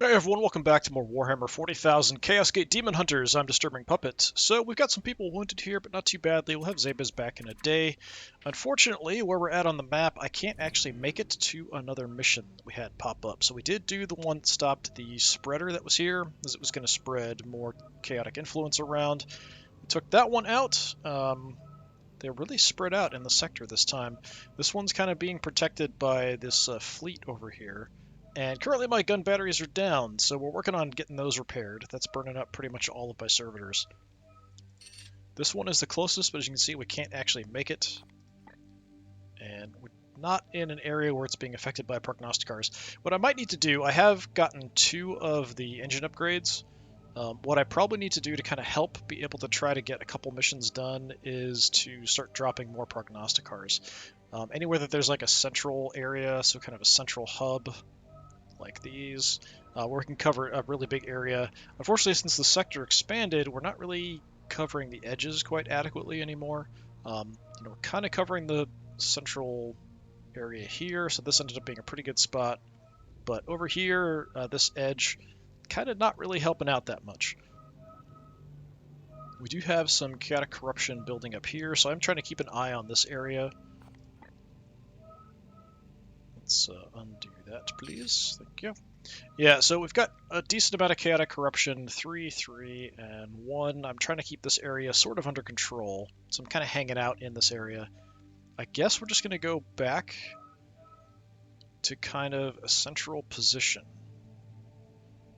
Hey everyone, welcome back to more Warhammer 40,000 Chaos Gate Daemonhunters. I'm DisturbingPuppet. So we've got some people wounded here, but not too badly. We'll have Zabez back in a day. Unfortunately, where we're at on the map, I can't actually make it to another mission that we had pop up. So we did do the one that stopped the spreader that was here, as it was going to spread more chaotic influence around. We took that one out. They're really spread out in the sector this time. This one's kind of being protected by this fleet over here. And currently my gun batteries are down, so we're working on getting those repaired. That's burning up pretty much all of my servitors. This one is the closest, but as you can see, we can't actually make it. And we're not in an area where it's being affected by prognosticars. What I might need to do, I have gotten 2 of the engine upgrades. What I probably need to do to kind of help be able to try to get a couple missions done is to start dropping more prognosticars. Anywhere that there's like a central area, so kind of a central hub, like these, where we can cover a really big area. Unfortunately, since the sector expanded, we're not really covering the edges quite adequately anymore. We're kind of covering the central area here, so this ended up being a pretty good spot. But over here, this edge, kind of not really helping out that much. We do have some chaotic corruption building up here, so I'm trying to keep an eye on this area. Let's undo that, please. Thank you. Yeah, so we've got a decent amount of chaotic corruption, 3, 3, and 1. I'm trying to keep this area sort of under control, so I'm kind of hanging out in this area. I guess we're just going to go back to kind of a central position.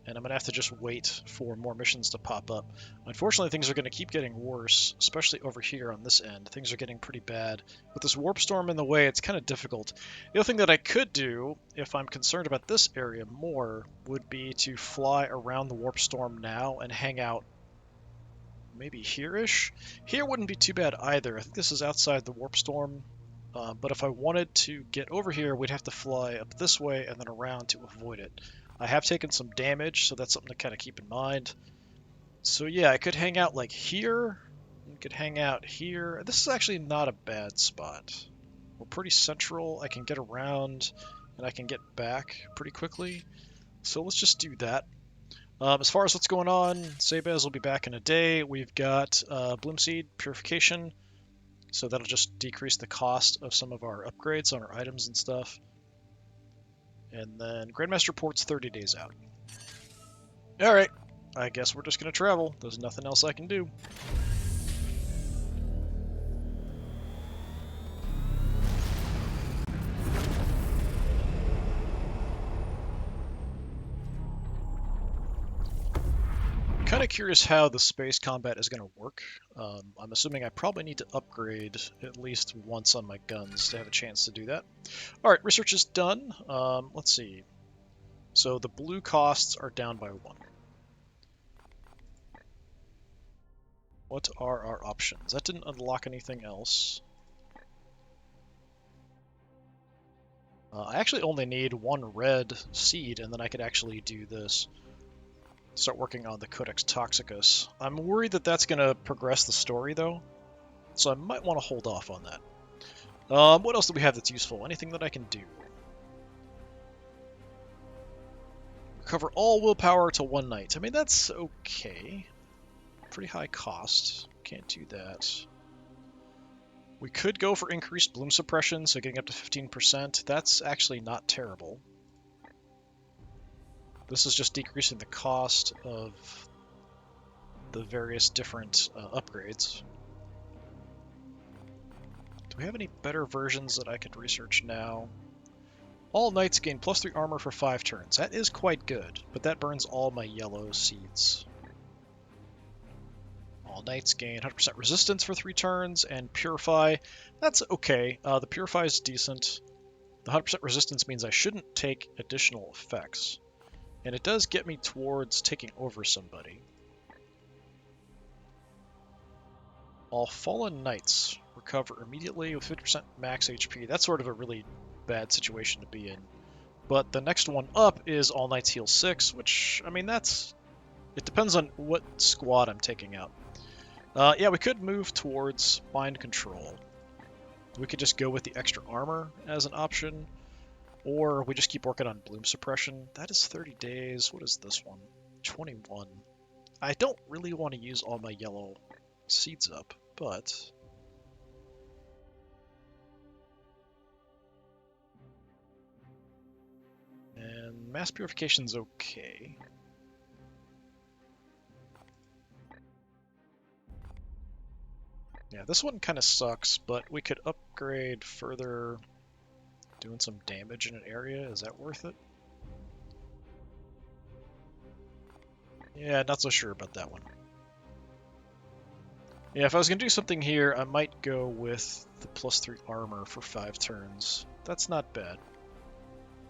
And I'm going to have to just wait for more missions to pop up. Unfortunately, things are going to keep getting worse, especially over here on this end. Things are getting pretty bad. With this warp storm in the way, it's kind of difficult. The other thing that I could do, if I'm concerned about this area more, would be to fly around the warp storm now and hang out maybe here-ish. Here wouldn't be too bad either. I think this is outside the warp storm. But if I wanted to get over here, we'd have to fly up this way and then around to avoid it. I have taken some damage, so that's something to kind of keep in mind. So yeah, I could hang out like here. I could hang out here. This is actually not a bad spot. We're pretty central. I can get around, and I can get back pretty quickly. So let's just do that. As far as what's going on, Zabez will be back in a day. We've got Bloomseed Purification, so that'll just decrease the cost of some of our upgrades on our items and stuff. And then Grandmaster Port's 30 days out. Alright, I guess we're just going to travel. There's nothing else I can do. Kind of curious how the space combat is going to work. I'm assuming I probably need to upgrade at least once on my guns to have a chance to do that. Alright, research is done. Let's see. So the blue costs are down by 1. What are our options? That didn't unlock anything else. I actually only need 1 red seed, and then I could actually do this. Start working on the Codex Toxicus. I'm worried that that's going to progress the story, though, so I might want to hold off on that. What else do we have that's useful? Anything that I can do? Recover all willpower to 1 night. I mean, that's okay. Pretty high cost. Can't do that. We could go for increased bloom suppression, so getting up to 15%. That's actually not terrible. This is just decreasing the cost of the various different upgrades. Do we have any better versions that I could research now? All knights gain +3 armor for 5 turns. That is quite good, but that burns all my yellow seeds. All knights gain 100% resistance for 3 turns, and Purify. That's okay. The Purify is decent. The 100% resistance means I shouldn't take additional effects. And it does get me towards taking over somebody. All fallen knights recover immediately with 50% max HP. That's sort of a really bad situation to be in. But the next one up is all knights heal 6, which, I mean, that's... It depends on what squad I'm taking out. Yeah, we could move towards mind control. We could just go with the extra armor as an option. Or we just keep working on bloom suppression. That is 30 days. What is this one? 21. I don't really want to use all my yellow seeds up, but... And mass purification's okay. Yeah, this one kind of sucks, but we could upgrade further, doing some damage in an area. Is that worth it? Yeah, not so sure about that one. Yeah, if I was going to do something here, I might go with the +3 armor for 5 turns. That's not bad.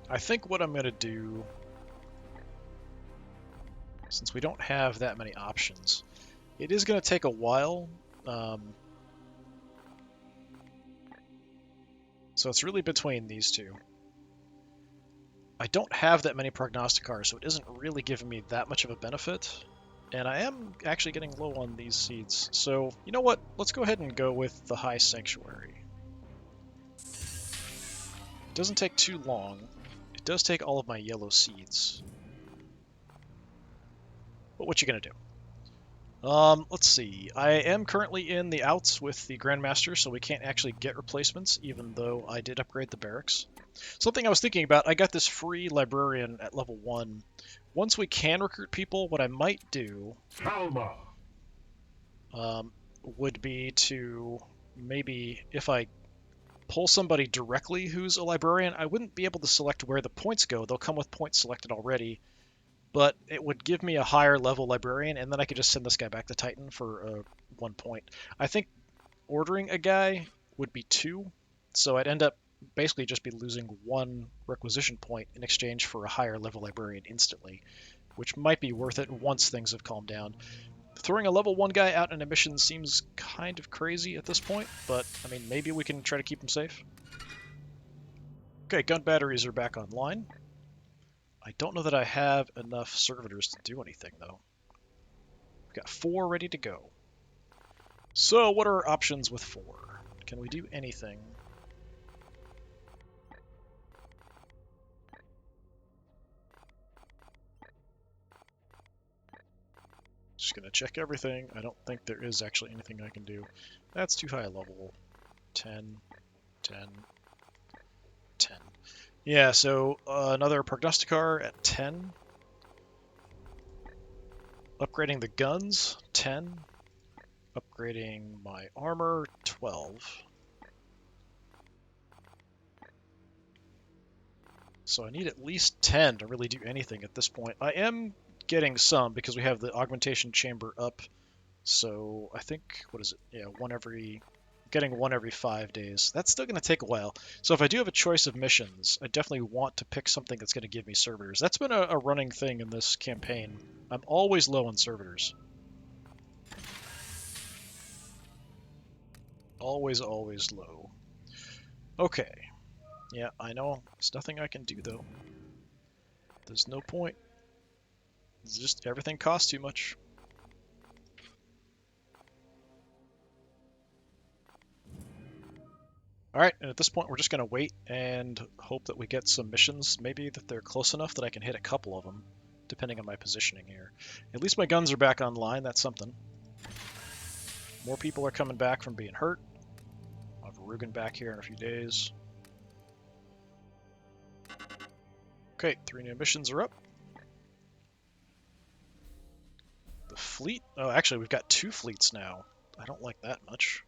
I think what I'm going to do, since we don't have that many options, it is going to take a while. So it's really between these two. I don't have that many prognosticars, so it isn't really giving me that much of a benefit. And I am actually getting low on these seeds. So, you know what? Let's go ahead and go with the High Sanctuary. It doesn't take too long. It does take all of my yellow seeds. But what you gonna do? Let's see. I am currently in the outs with the Grandmaster, so we can't actually get replacements, even though I did upgrade the barracks. Something I was thinking about, I got this free librarian at level 1. Once we can recruit people, what I might do would be to maybe, if I pull somebody directly who's a librarian, I wouldn't be able to select where the points go. They'll come with points selected already. But it would give me a higher level librarian, and then I could just send this guy back to Titan for 1 point. I think ordering a guy would be 2, so I'd end up basically just be losing 1 requisition point in exchange for a higher level librarian instantly, which might be worth it once things have calmed down. Throwing a level 1 guy out in a mission seems kind of crazy at this point, but I mean, maybe we can try to keep him safe. Okay, gun batteries are back online. I don't know that I have enough servitors to do anything, though. We've got 4 ready to go. So, what are our options with 4? Can we do anything? Just gonna check everything. I don't think there is actually anything I can do. That's too high a level. 10, 10, 10. Yeah, so another prognosticar at 10. Upgrading the guns, 10. Upgrading my armor, 12. So I need at least 10 to really do anything at this point. I am getting some because we have the augmentation chamber up. So I think, what is it? Yeah, getting 1 every 5 days. That's still going to take a while. So if I do have a choice of missions, I definitely want to pick something that's going to give me servitors. That's been a running thing in this campaign. I'm always low on servitors. Always, always low. Okay. Yeah, I know. There's nothing I can do, though. There's no point. It's just everything costs too much. Alright, and at this point we're just going to wait and hope that we get some missions, maybe that they're close enough that I can hit a couple of them, depending on my positioning here. At least my guns are back online, that's something. More people are coming back from being hurt. I'll have Rugen back here in a few days. Okay, 3 new missions are up. The fleet? Oh, actually we've got 2 fleets now. I don't like that much.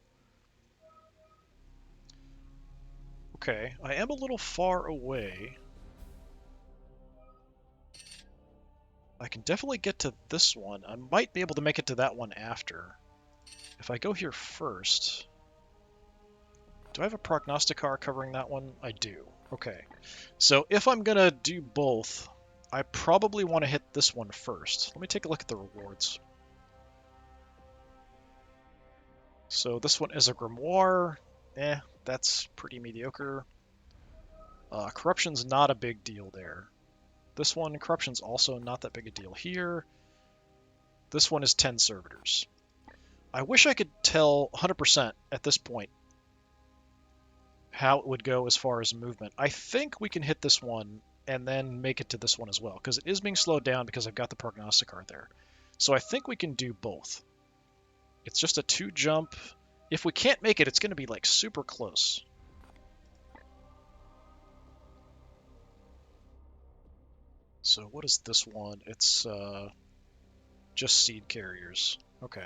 Okay, I am a little far away. I can definitely get to this one. I might be able to make it to that one after. If I go here first... Do I have a prognosticar covering that one? I do. Okay. So if I'm going to do both, I probably want to hit this one first. Let me take a look at the rewards. So this one is a grimoire. That's pretty mediocre. Corruption's not a big deal there. This one, corruption's also not that big a deal here. This one is 10 servitors. I wish I could tell 100% at this point how it would go as far as movement. I think we can hit this one and then make it to this one as well, because it is being slowed down because I've got the prognosticar there. So I think we can do both. It's just a 2 jump. If we can't make it, it's going to be like super close. So what is this one? It's just seed carriers. Okay.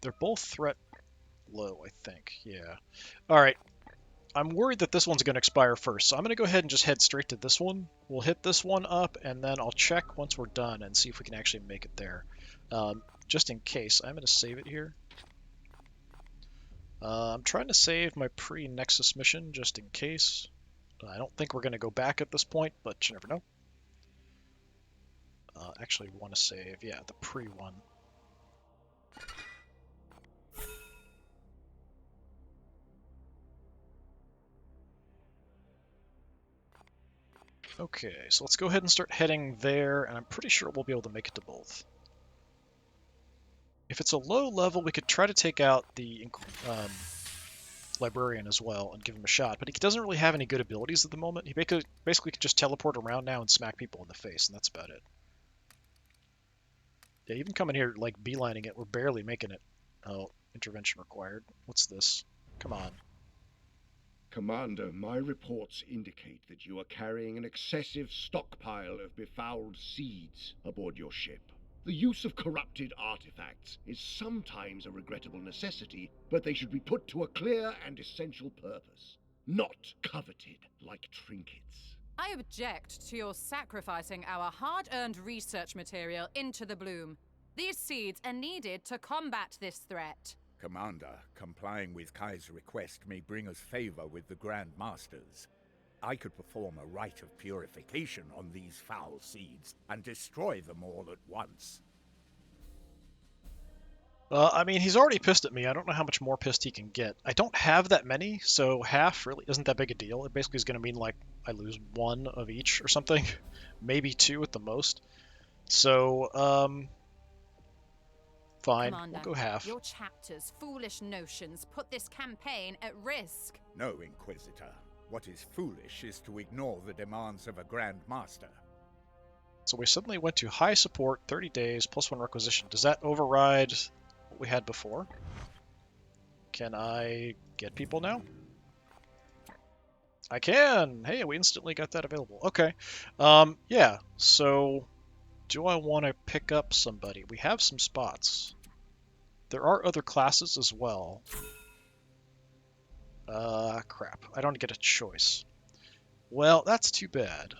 They're both threat low, I think. Yeah. All right. I'm worried that this one's going to expire first, so I'm going to go ahead and just head straight to this one. We'll hit this one up, and then I'll check once we're done and see if we can actually make it there. Just in case, I'm going to save it here. I'm trying to save my pre-Nexus mission just in case. I don't think we're going to go back at this point, but you never know. Actually want to save, yeah, the pre-one. Okay, so let's go ahead and start heading there, and I'm pretty sure we'll be able to make it to both. If it's a low level, we could try to take out the librarian as well and give him a shot, but he doesn't really have any good abilities at the moment. He basically could just teleport around now and smack people in the face, and that's about it. Yeah, even coming here, like, beelining it, we're barely making it. Oh, intervention required. What's this? Come on. Commander, my reports indicate that you are carrying an excessive stockpile of befouled seeds aboard your ship. The use of corrupted artifacts is sometimes a regrettable necessity, but they should be put to a clear and essential purpose, not coveted like trinkets. I object to your sacrificing our hard-earned research material into the bloom. These seeds are needed to combat this threat. Commander, complying with Kai's request may bring us favor with the Grand Masters. I could perform a rite of purification on these foul seeds and destroy them all at once. I mean, he's already pissed at me. I don't know how much more pissed he can get. I don't have that many, so half really isn't that big a deal. It basically is going to mean, like, I lose 1 of each or something. Maybe 2 at the most. So, fine. Commander, we'll go half. Your chapter's foolish notions put this campaign at risk. No, Inquisitor. What is foolish is to ignore the demands of a Grand Master. So we suddenly went to high support, 30 days, +1 requisition. Does that override what we had before? Can I get people now? I can! Hey, we instantly got that available. Okay. Yeah, so do I want to pick up somebody? We have some spots. There are other classes as well. Crap. I don't get a choice. Well, that's too bad.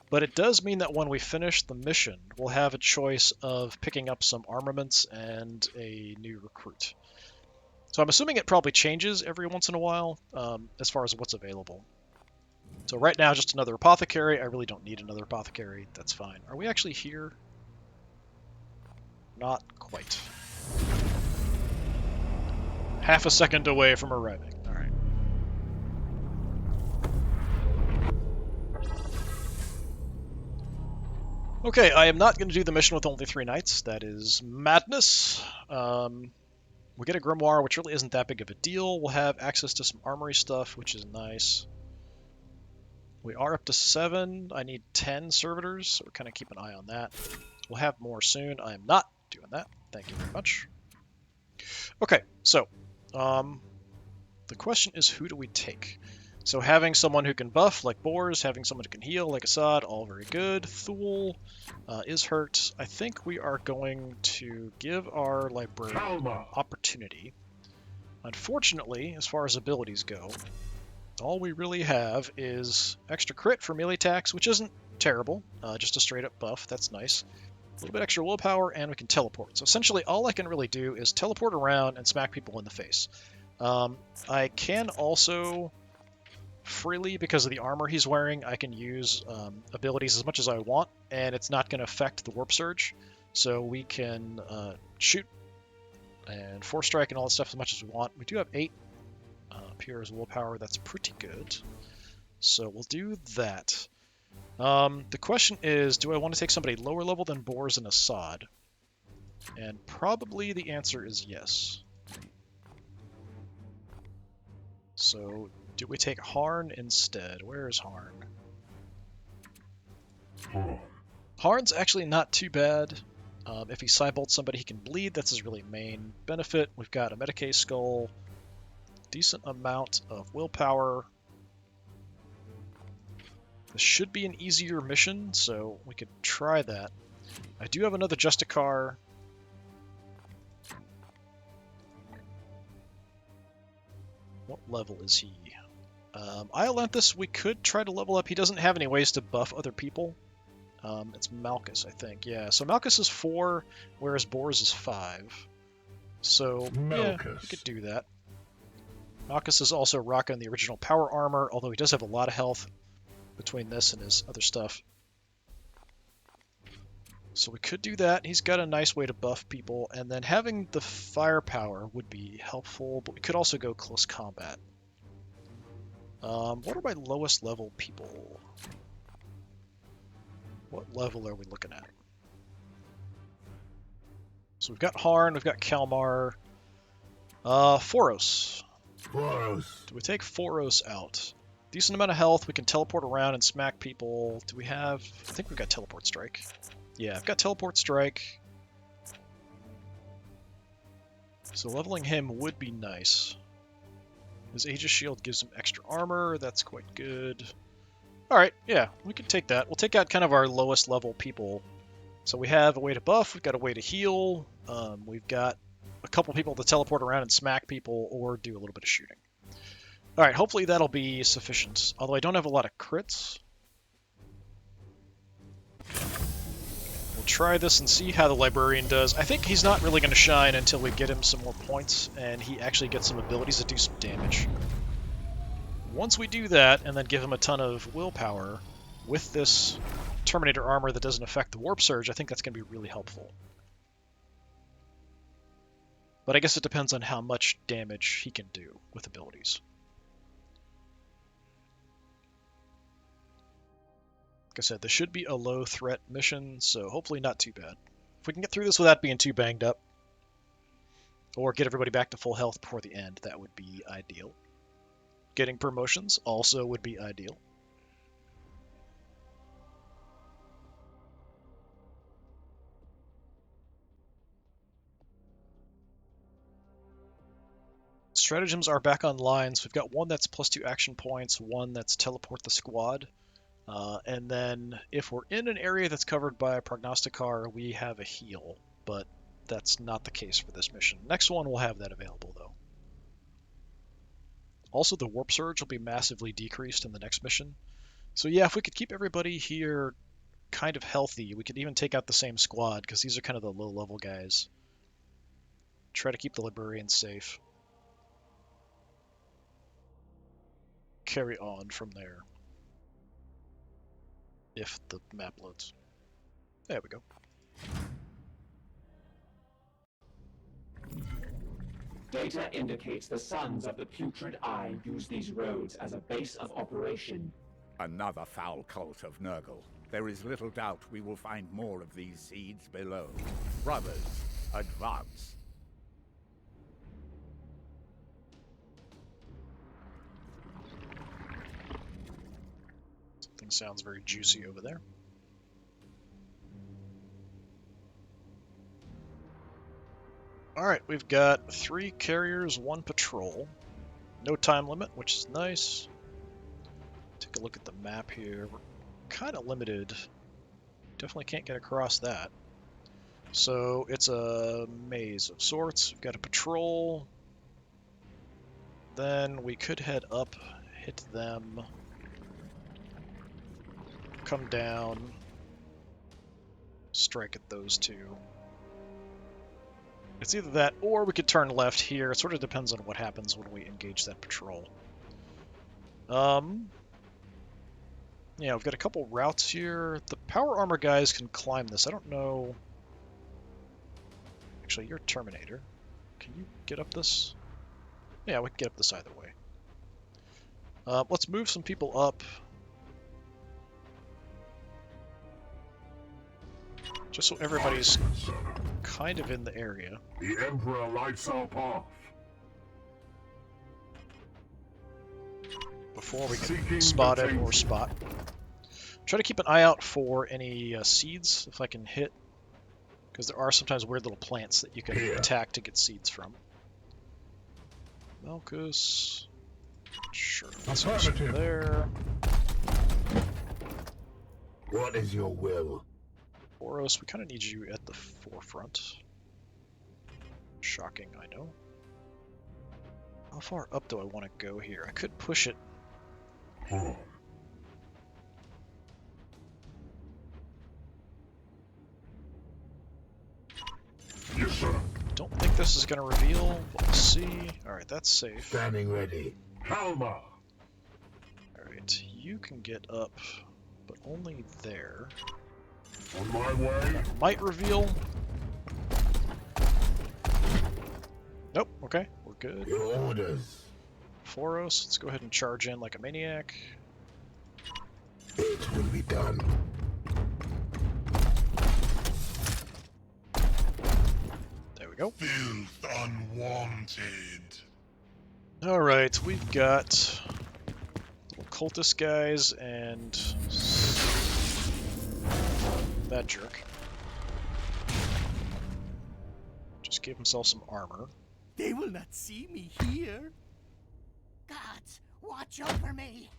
But it does mean that when we finish the mission, we'll have a choice of picking up some armaments and a new recruit. So I'm assuming it probably changes every once in a while, as far as what's available. So right now, just another apothecary. I really don't need another apothecary. That's fine. Are we actually here? Not quite. Half a second away from arriving. All right. Okay, I am not going to do the mission with only 3 knights. That is madness. We get a grimoire, which really isn't that big of a deal. We'll have access to some armory stuff, which is nice. We are up to 7. I need 10 servitors, so we're kind of keep an eye on that. We'll have more soon. I am not doing that. Thank you very much. Okay, so the question is, who do we take? So having someone who can buff, like Boars, having someone who can heal, like Assad, all very good. Thule is hurt. I think we are going to give our librarian opportunity. Unfortunately, as far as abilities go, all we really have is extra crit for melee attacks, which isn't terrible. Just a straight up buff. That's nice. A little bit extra willpower, and we can teleport. So essentially, all I can really do is teleport around and smack people in the face. I can also freely, because of the armor he's wearing, I can use abilities as much as I want, and it's not going to affect the warp surge. So we can shoot and force strike and all that stuff as much as we want. We do have 8 pure as willpower. That's pretty good. So we'll do that. The question is, do I want to take somebody lower level than Boars and Assad? And probably the answer is yes. So, do we take Harn instead? Where is Harn? Harn's actually not too bad. If he Cybolts somebody, he can bleed. That's his really main benefit. We've got a Medicae Skull, decent amount of willpower. This should be an easier mission, so we could try that. I do have another Justicar. What level is he? Iolanthus, we could try to level up. He doesn't have any ways to buff other people. It's Malchus, I think. Yeah, so Malchus is 4, whereas Boars is 5. So, yeah, we could do that. Malchus is also rocking the original power armor, although he does have a lot of health between this and his other stuff. So we could do that. He's got a nice way to buff people, and then having the firepower would be helpful, but we could also go close combat. What are my lowest level people? What level are we looking at? So we've got Harn, we've got Kalmar. Foros. Do we take Foros out? Decent amount of health, we can teleport around and smack people. Do we have... I think we've got Teleport Strike. Yeah, I've got Teleport Strike. So leveling him would be nice. His Aegis Shield gives him extra armor, that's quite good. Alright, yeah, we can take that. We'll take out kind of our lowest level people. So we have a way to buff, we've got a way to heal, we've got a couple people to teleport around and smack people or do a little bit of shooting. Alright, hopefully that'll be sufficient. Although I don't have a lot of crits. We'll try this and see how the Librarian does. I think he's not really going to shine until we get him some more points and he actually gets some abilities that do some damage. Once we do that, and then give him a ton of willpower, with this Terminator armor that doesn't affect the Warp Surge, I think that's going to be really helpful. But I guess it depends on how much damage he can do with abilities. Like I said, this should be a low threat mission, so hopefully not too bad. If we can get through this without being too banged up, or get everybody back to full health before the end, that would be ideal. Getting promotions also would be ideal. Stratagems are back online, so we've got one that's +2 action points, one that's teleport the squad. And then if we're in an area that's covered by a prognosticar, we have a heal, but that's not the case for this mission. Next one will have that available, though. Also, the Warp Surge will be massively decreased in the next mission. So yeah, if we could keep everybody here kind of healthy, we could even take out the same squad, because these are kind of the low-level guys. Try to keep the Librarians safe. Carry on from there. If the map loads. There we go. Data indicates the Sons of the Putrid Eye use these roads as a base of operation. Another foul cult of Nurgle. There is little doubt we will find more of these seeds below. Brothers, advance. Something sounds very juicy over there. Alright, we've got 3 carriers, 1 patrol. No time limit, which is nice. Take a look at the map here. We're kind of limited. Definitely can't get across that. So it's a maze of sorts. We've got a patrol. Then we could head up, hit them, come down, strike at those two. It's either that, or we could turn left here. It sort of depends on what happens when we engage that patrol. Yeah, we've got a couple routes here. The power armor guys can climb this. I don't know... Actually, you're Terminator. Can you get up this? Yeah, we can get up this either way. Let's move some people up. Just so everybody's kind of in the area. The Emperor lights our path. before we get spotted or spot. Try to keep an eye out for any seeds, if I can hit, because there are sometimes weird little plants that you can attack to get seeds from. Malchus. Sure, let's go there. What is your will? Boros, we kind of need you at the forefront. Shocking, I know. How far up do I want to go here? I could push it. Yes, sir. Don't think this is going to reveal. We'll see. Alright, that's safe. Standing ready. Halma! Alright, you can get up, but only there. On my way. That might reveal. Nope, okay, we're good. Your orders. Foros, let's go ahead and charge in like a maniac. It will be done. There we go. Filth unwanted. Alright, we've got little cultist guys and that jerk. Just gave himself some armor. They will not see me here. Gods, watch over me.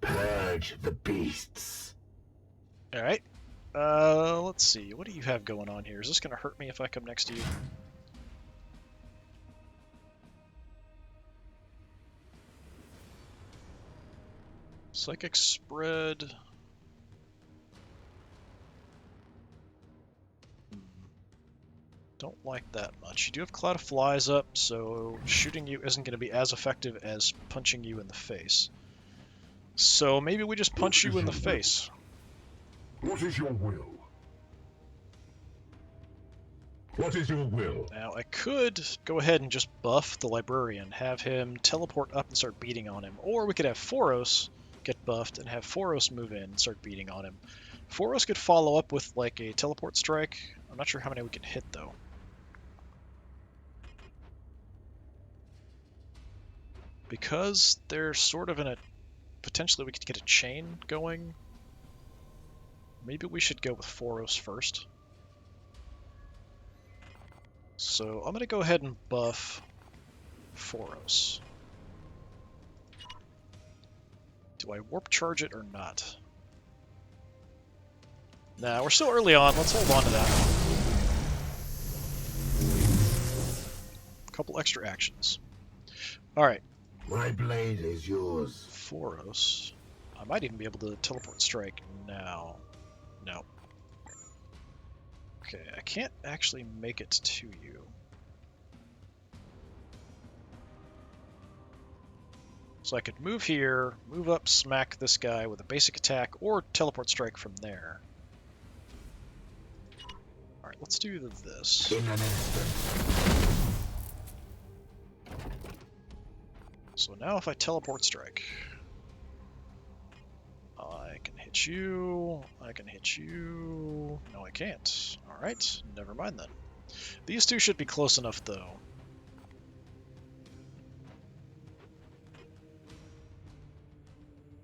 Purge the beasts. Alright. Let's see. What do you have going on here? Is this going to hurt me if I come next to you? Psychic spread. Don't like that much. You do have Cloud of Flies up, so shooting you isn't going to be as effective as punching you in the face. So maybe we just punch you in the face. What is your will? What is your will? Now, I could go ahead and just buff the Librarian, have him teleport up and start beating on him. Or we could have Foros get buffed and have Foros move in and start beating on him. Foros could follow up with like a teleport strike. I'm not sure how many we can hit though. Because they're sort of in a... Potentially we could get a chain going. Maybe we should go with Foros first. So I'm going to go ahead and buff Foros. Do I warp charge it or not? Nah, we're still early on. Let's hold on to that. A couple extra actions. Alright. My blade is yours. Foros. I might even be able to teleport strike now. No. Okay, I can't actually make it to you. So I could move here, move up, smack this guy with a basic attack, or teleport strike from there. Alright, let's do this. In an instant. So now if I teleport strike, I can hit you, I can hit you, no I can't. Alright, never mind then. These two should be close enough though.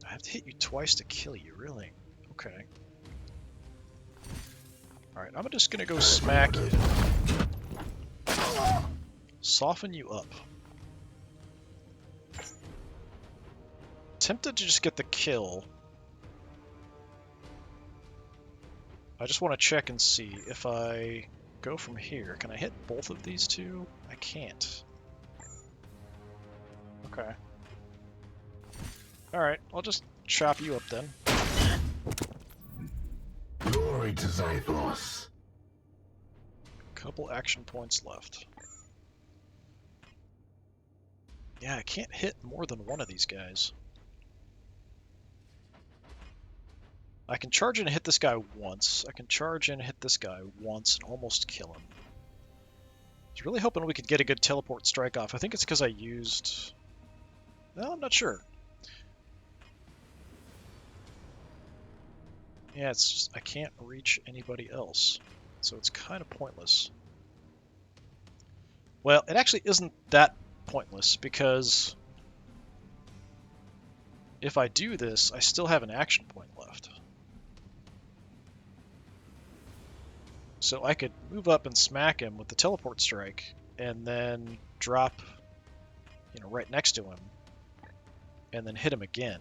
I have to hit you twice to kill you, really? Okay. Alright, I'm just gonna go smack you. Soften you up. Tempted to just get the kill. I just want to check and see if I go from here. Can I hit both of these two? I can't. Okay. Alright, I'll just chop you up then. Glory to Zythos. Couple action points left. Yeah, I can't hit more than one of these guys. I can charge in and hit this guy once. I can charge in and hit this guy once and almost kill him. I was really hoping we could get a good teleport strike off. I think it's because I used... No, I'm not sure. Yeah, it's just I can't reach anybody else. So it's kind of pointless. Well, it actually isn't that pointless because if I do this, I still have an action point left. So I could move up and smack him with the teleport strike, and then drop, right next to him, and then hit him again.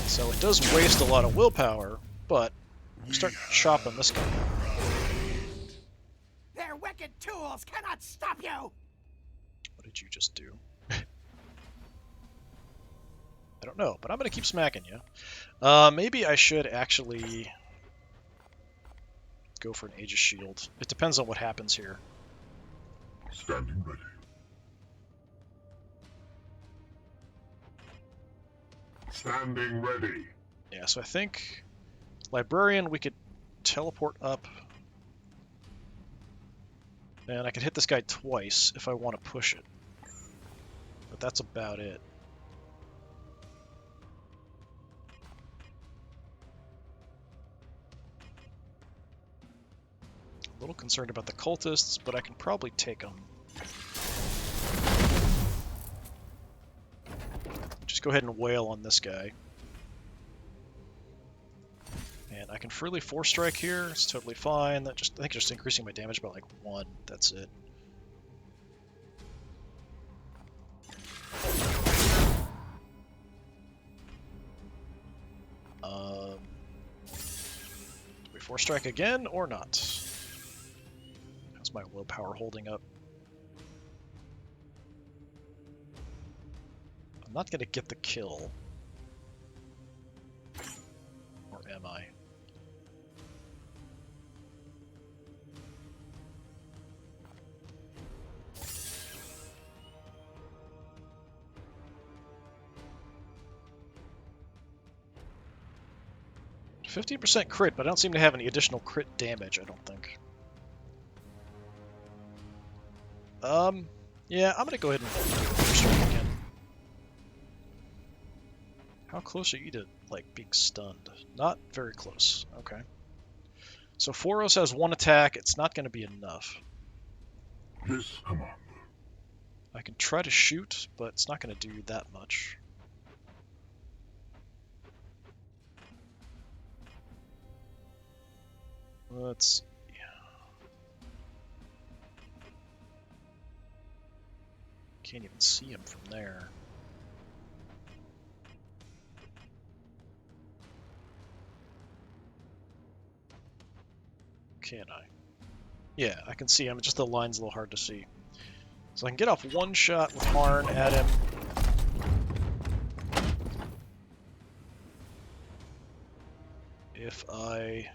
So it does waste a lot of willpower, but we start chopping this guy. Their wicked tools cannot stop you! What did you just do? I don't know, but I'm going to keep smacking you. Maybe I should actually go for an Aegis Shield. It depends on what happens here. Standing ready. Standing ready. Yeah, so I think Librarian, we could teleport up. And I could hit this guy twice if I want to push it. But that's about it. A little concerned about the cultists, but I can probably take them. Just go ahead and wail on this guy. And I can freely force strike here. It's totally fine. I think just increasing my damage by like 1. That's it. Do we force strike again or not? How's my willpower holding up? I'm not going to get the kill. Or am I? %, crit, but I don't seem to have any additional crit damage, I don't think. Yeah, I'm gonna go ahead and strike again. How close are you to, like, being stunned? Not very close. Okay. So Foros has 1 attack. It's not gonna be enough. Yes, Commander. I can try to shoot, but it's not gonna do that much. Let's see. Can't even see him from there. Can I? Yeah, I can see him. Just the line's a little hard to see. So I can get off 1 shot with Harn at him. If I...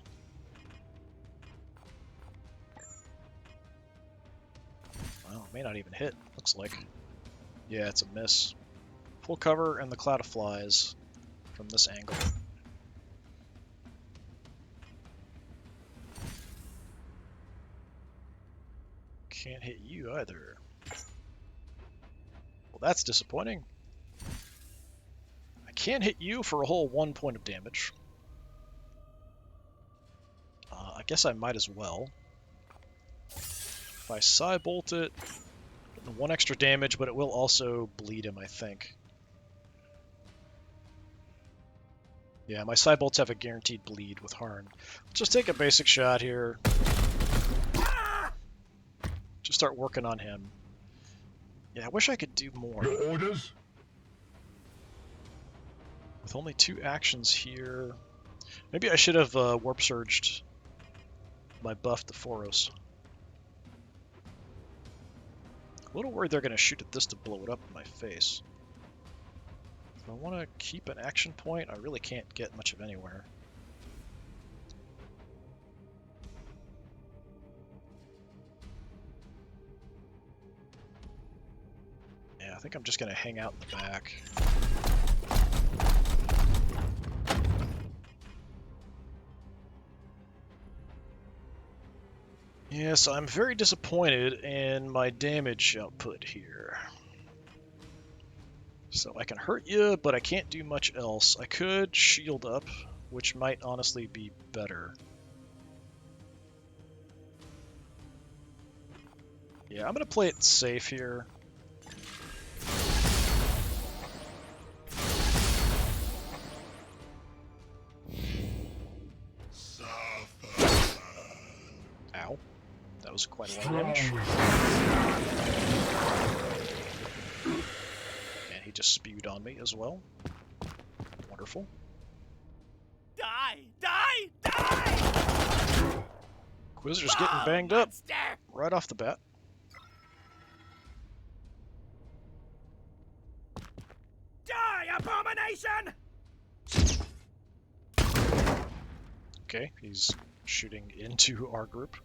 Well, it may not even hit, looks like. Yeah, it's a miss. Full cover and the cloud of flies from this angle. Can't hit you either. Well, that's disappointing. I can't hit you for a whole 1 point of damage. I guess I might as well. If I Psy-bolt it, 1 extra damage, but it will also bleed him, I think. Yeah, my Psy-bolts have a guaranteed bleed with Harn. Just take a basic shot here. Just start working on him. Yeah, I wish I could do more. Your orders? With only 2 actions here... Maybe I should have Warp Surged my buff to Foros. A little worried they're going to shoot at this to blow it up in my face. If I want to keep an action point, I really can't get much of anywhere. Yeah, I think I'm just going to hang out in the back. Yes, I'm very disappointed in my damage output here. So I can hurt you, but I can't do much else. I could shield up, which might honestly be better. Yeah, I'm gonna play it safe here. Ow. That was quite a lot of damage. And he just spewed on me as well. Wonderful. Die! Die! Die! Inquisitor's getting banged up right off the bat. Die, abomination! Okay, he's shooting into our group.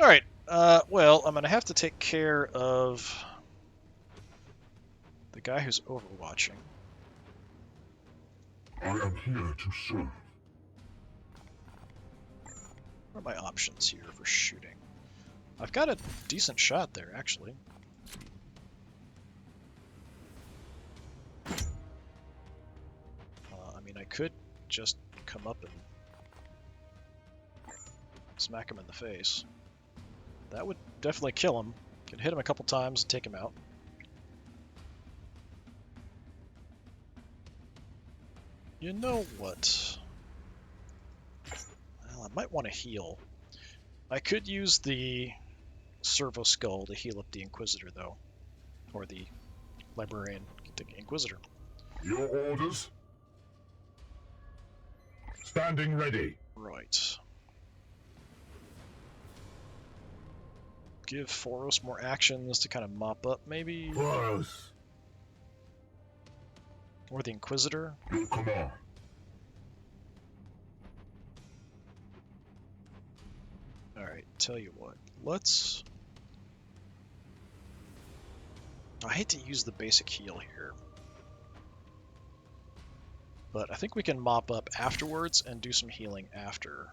Alright, well, I'm gonna have to take care of the guy who's overwatching. I am here to serve. What are my options here for shooting? I've got a decent shot there, actually. I mean, I could just come up and smack him in the face. That would definitely kill him. Could hit him a couple times and take him out. You know what? Well, I might want to heal. I could use the Servo Skull to heal up the Inquisitor, though. Or the Librarian, the Inquisitor. Your orders? Standing ready. Right. Give Foros more actions to kind of mop up, maybe? Foros. Or the Inquisitor? Your command. Alright, tell you what. Let's... I hate to use the basic heal here. But I think we can mop up afterwards and do some healing after.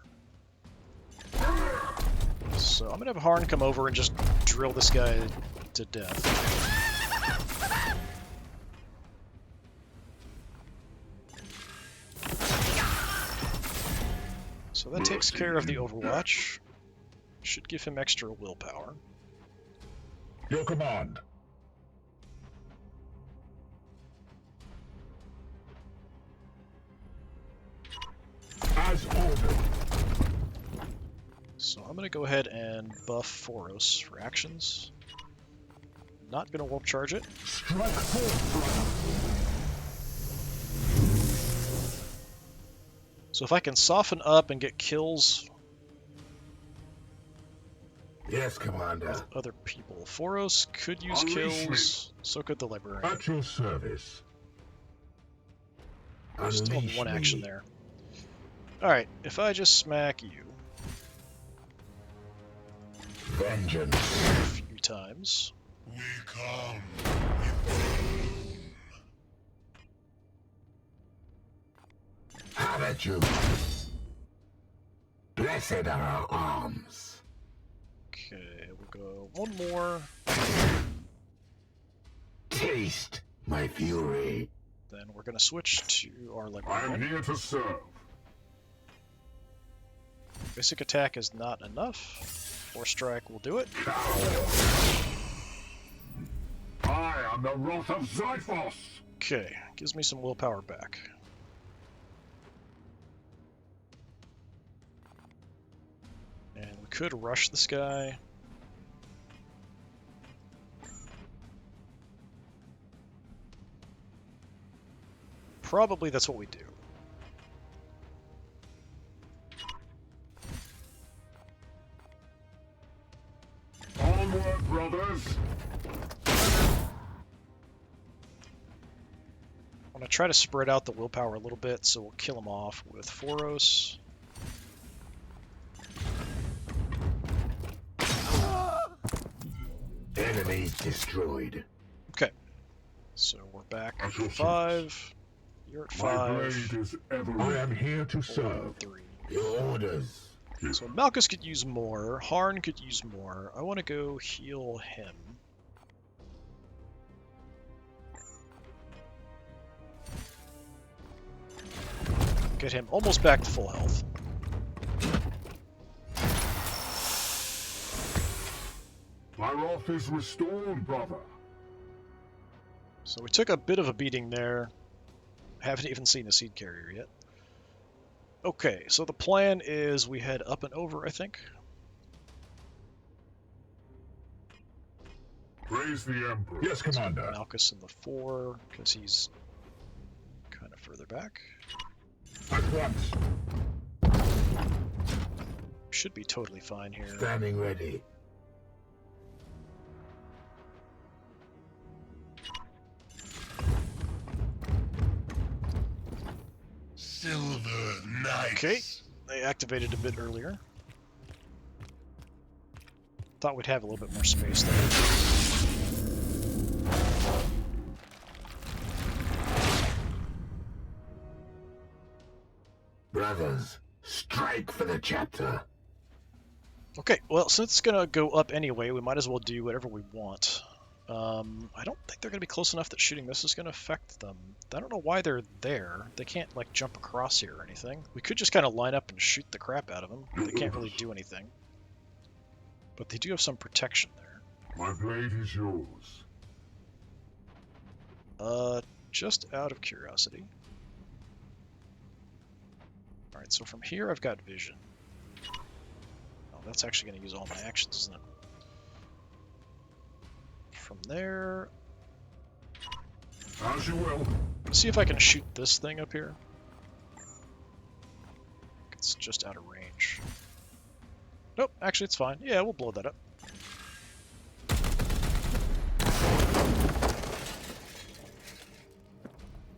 So I'm gonna have Harn come over and just drill this guy to death. So that takes care of the Overwatch. Should give him extra willpower. Your command. As ordered. So I'm going to go ahead and buff Foros for actions. Not going to warp charge it. Strike forth. So if I can soften up and get kills Yes, Commander. with other people. Foros could use Unleash kills, so could the Librarian. At your service. Still Unleash one action me. there. Alright, if I just smack you Vengeance. a few times. We come. Have at you. Blessed are our arms. Okay, we'll go one more. Taste my fury. Then we're going to switch to our I am Librarian. here to serve. Basic attack is not enough. Force strike will do it. I am the wrath of Zyphos. Okay, gives me some willpower back. And we could rush this guy. Probably that's what we do. Onward, brothers. I'm going to try to spread out the willpower a little bit, so we'll kill him off with Foros. Enemies destroyed. Okay, so we're back At at your 5. You're at My 5. blade is ever. I am here to serve. 3. Your orders. So Malchus could use more, Harn could use more. I want to go heal him. Get him almost back to full health. My wrath is restored, brother. So we took a bit of a beating there. Haven't even seen the seed carrier yet. Okay, so the plan is we head up and over, I think. Praise the Emperor. Yes, Commander. Malchus in the 4, because he's kind of further back. At once. Should be totally fine here. Standing ready. Silver Knights. Okay, they activated a bit earlier. Thought we'd have a little bit more space there. Brothers, strike for the chapter. Okay, well, since it's going to go up anyway, we might as well do whatever we want. I don't think they're going to be close enough that shooting this is going to affect them. I don't know why they're there. They can't, like, jump across here or anything. We could just kind of line up and shoot the crap out of them. They can't really do anything. But they do have some protection there. My blade is yours. Just out of curiosity. Alright, so from here I've got vision. Oh, that's actually going to use all my actions, isn't it? From there... As you will. Let's see if I can shoot this thing up here. It's just out of range. Nope, actually it's fine. Yeah, we'll blow that up.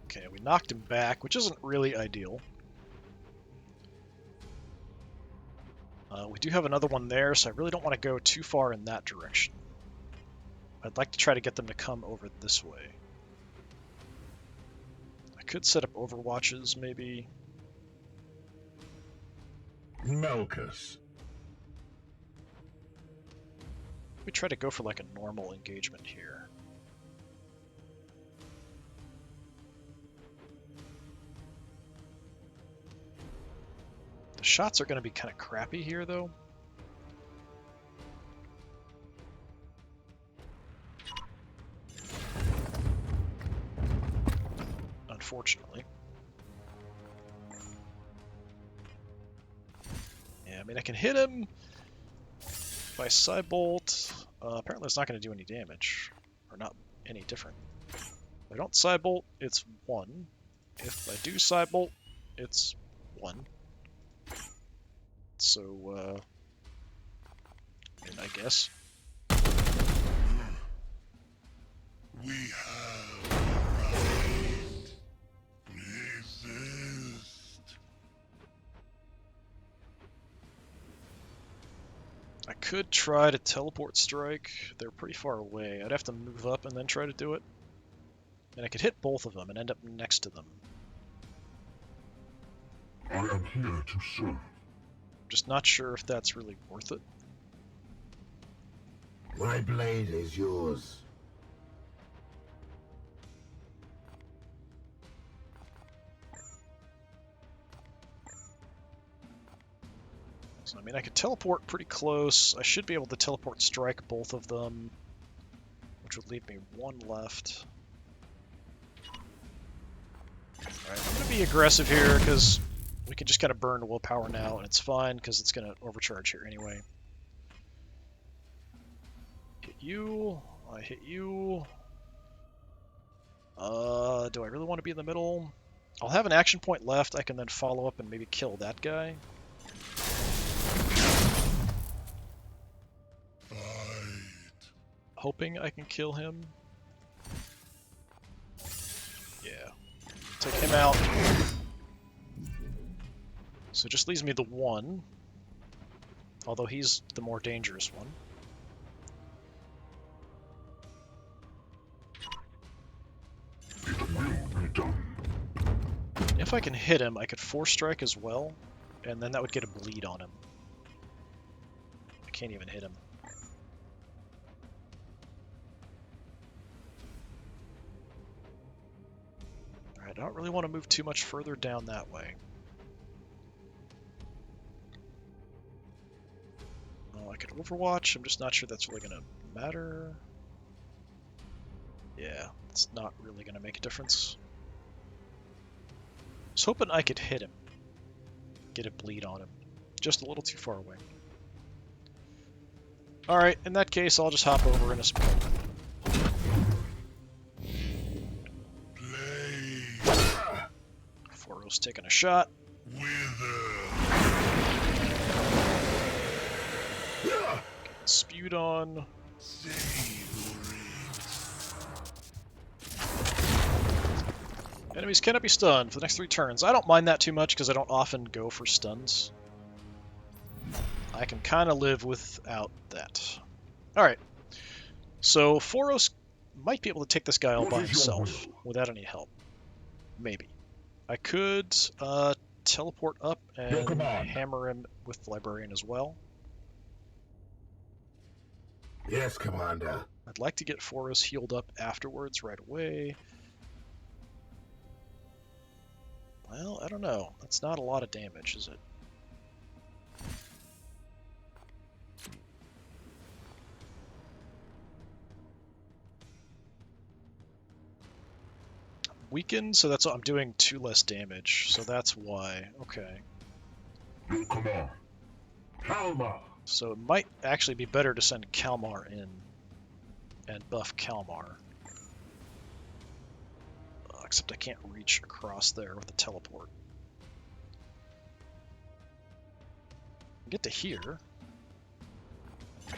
Okay, we knocked him back, which isn't really ideal. We do have another one there, so I really don't want to go too far in that direction. I'd like to try to get them to come over this way. I could set up overwatches, maybe. Malchus. We try to go for like a normal engagement here. The shots are going to be kind of crappy here, though. Unfortunately. Yeah, I mean, I can hit him if I side bolt. Apparently it's not going to do any damage, or not any different. If I don't side bolt, it's 1. If I do side bolt, it's 1. So, I guess. We have arrived. Resist. I could try to teleport strike. They're pretty far away. I'd have to move up and then try to do it. And I could hit both of them and end up next to them. I am here to serve. I'm just not sure if that's really worth it. My blade is yours. So, I mean, I could teleport pretty close. I should be able to teleport strike both of them, which would leave me 1 left. Alright, I'm going to be aggressive here, because we can just kind of burn willpower now, and it's fine, because it's going to overcharge here anyway. Hit you. I hit you. Do I really want to be in the middle? I'll have an action point left. I can then follow up and maybe kill that guy. Hoping I can kill him. Yeah. Take him out. So it just leaves me the 1. Although he's the more dangerous one. It will be done. If I can hit him, I could force strike as well. And then that would get a bleed on him. I can't even hit him. I don't really want to move too much further down that way. I could Overwatch. I'm just not sure that's really going to matter. Yeah, it's not really going to make a difference. I was hoping I could hit him. Get a bleed on him. Just a little too far away. Alright, in that case, I'll just hop over in a smoke. Foro's taking a shot. Spewed on. Enemies cannot be stunned for the next 3 turns. I don't mind that too much because I don't often go for stuns. I can kind of live without that. Alright. So Foros might be able to take this guy all by himself without any help. Maybe. I could teleport up and hammer him with the Librarian as well. Yes, Commander. I'd like to get Foros healed up afterwards right away. Well, I don't know. That's not a lot of damage, is it? Weakened, so that's I'm doing 2 less damage, so that's why. Okay. Come on. Kalmar. So it might actually be better to send Kalmar in and buff Kalmar. Except I can't reach across there with the teleport. Get to here.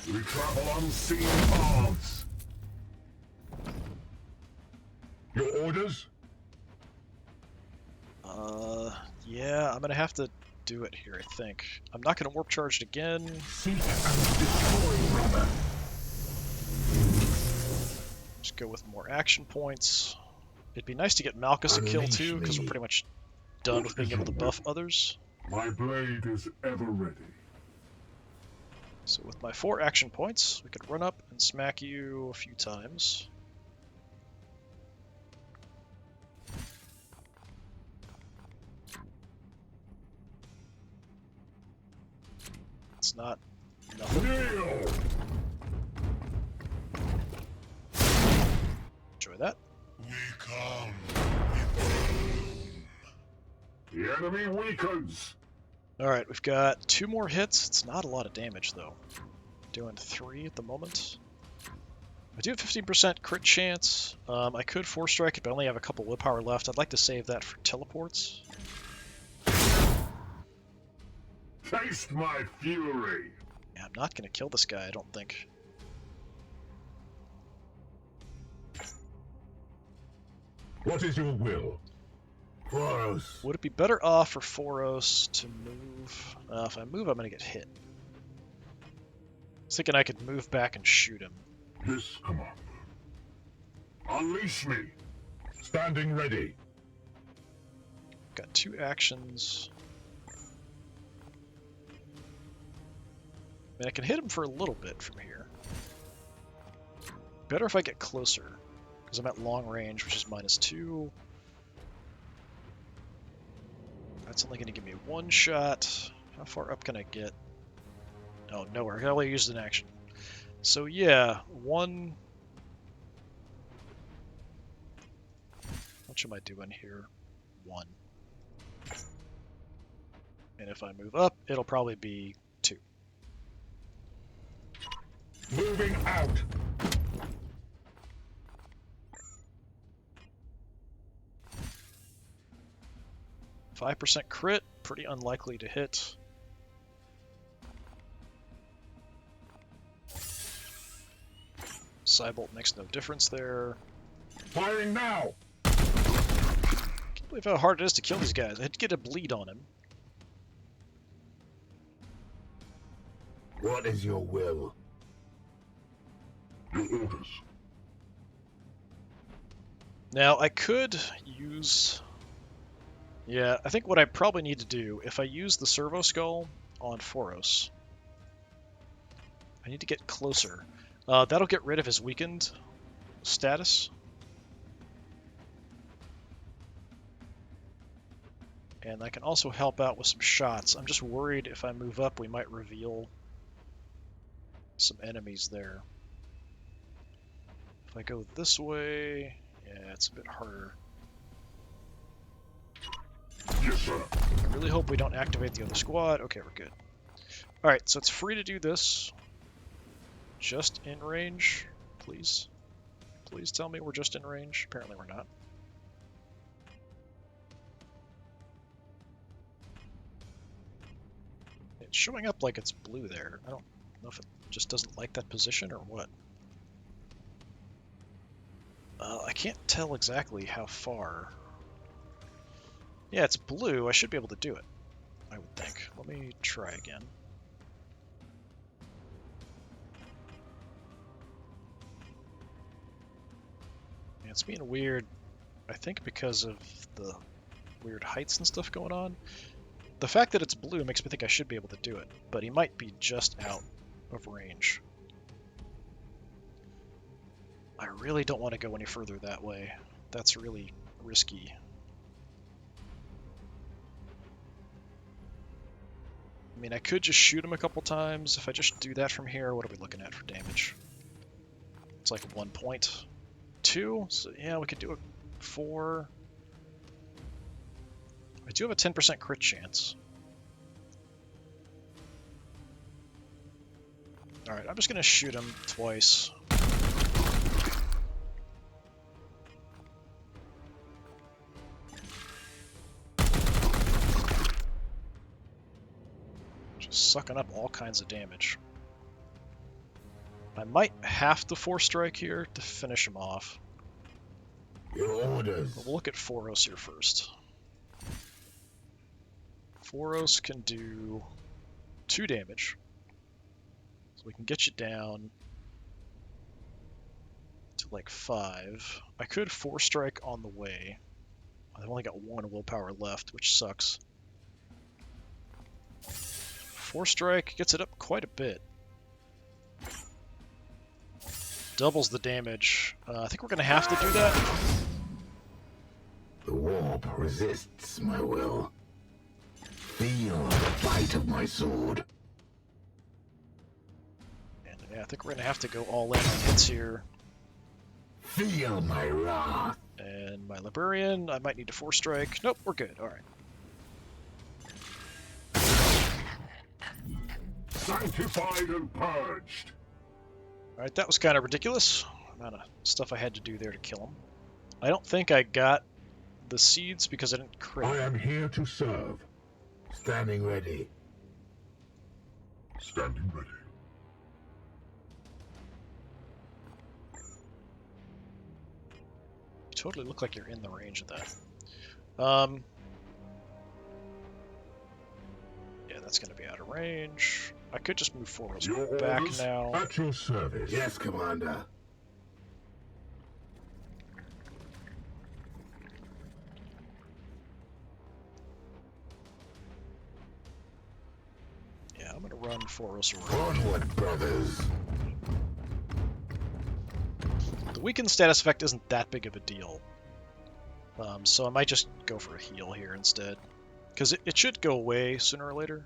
We travel unseen paths. Your orders? Yeah, I'm gonna have to do it here, I think. I'm not gonna warp charge it again. Seek and destroy, brother. Just go with more action points. It'd be nice to get Malchus a kill too, because we're pretty much done with being able to buff others. My blade is ever ready. So with my 4 action points, we could run up and smack you a few times. It's not nothing. Kneel! Enjoy that. We come. The enemy weakens. Alright, we've got 2 more hits. It's not a lot of damage, though. Doing 3 at the moment. I do have 15% crit chance. I could Force Strike it, but I only have a couple willpower left. I'd like to save that for teleports. Taste my fury. Yeah, I'm not going to kill this guy, I don't think. What is your will? Foros. Would it be better off for Foros to move? If I move, I'm going to get hit. I was thinking I could move back and shoot him. Yes, Commander. Unleash me. Standing ready. Got 2 actions. I mean, I can hit him for a little bit from here. Better if I get closer, because I'm at long range, which is -2. That's only going to give me 1 shot. How far up can I get? Oh, nowhere. I can only use an action. So yeah, 1... How much am I doing here? 1. And if I move up, it'll probably be 2. Moving out. %5 crit, pretty unlikely to hit. Cybolt makes no difference there. Firing now. Can't believe how hard it is to kill these guys. I had to get a bleed on him. What is your will? Your orders. Now, I could use... Yeah, I think what I probably need to do, if I use the Servo Skull on Foros, I need to get closer. That'll get rid of his weakened status. And I can also help out with some shots. I'm just worried if I move up, we might reveal some enemies there. If I go this way, yeah, it's a bit harder. Yes, sir. I really hope we don't activate the other squad. Okay, we're good. Alright, so it's free to do this. Just in range, please. Please tell me we're just in range. Apparently we're not. It's showing up like it's blue there. I don't know if it just doesn't like that position or what. I can't tell exactly how far. Yeah, it's blue. I should be able to do it, I would think. Let me try again. Yeah, it's being weird, I think because of the weird heights and stuff going on. The fact that it's blue makes me think I should be able to do it, but he might be just out of range. I really don't want to go any further that way. That's really risky. I mean, I could just shoot him a couple times. If I just do that from here, what are we looking at for damage? It's like 1.2, so yeah, we could do a 4. I do have a 10% crit chance. Alright, I'm just going to shoot him twice. Just sucking up all kinds of damage. I might have to 4-strike here to finish him off. Your orders. But we'll look at Foros here first. Foros can do 2 damage. So we can get you down to like 5. I could 4-strike on the way. I've only got 1 willpower left, which sucks. 4-strike gets it up quite a bit. Doubles the damage. I think we're going to have to do that. The warp resists my will. Feel the bite of my sword. And yeah, I think we're going to have to go all in on hits here. Feel my wrath. And my Librarian, I might need to 4-strike. Nope, we're good. Alright. Sanctified and purged. Alright, that was kind of ridiculous. The amount of stuff I had to do there to kill him. I don't think I got the seeds because I didn't crit. I am here to serve. Standing ready. Standing ready. You totally look like you're in the range of that. Yeah, that's going to be out of range. I could just move forward. So Your back orders now. at your service. Yes, Commander. Yeah, I'm going to run Foros around. Onward, brothers. The weakened status effect isn't that big of a deal. So I might just go for a heal here instead. Because it should go away sooner or later.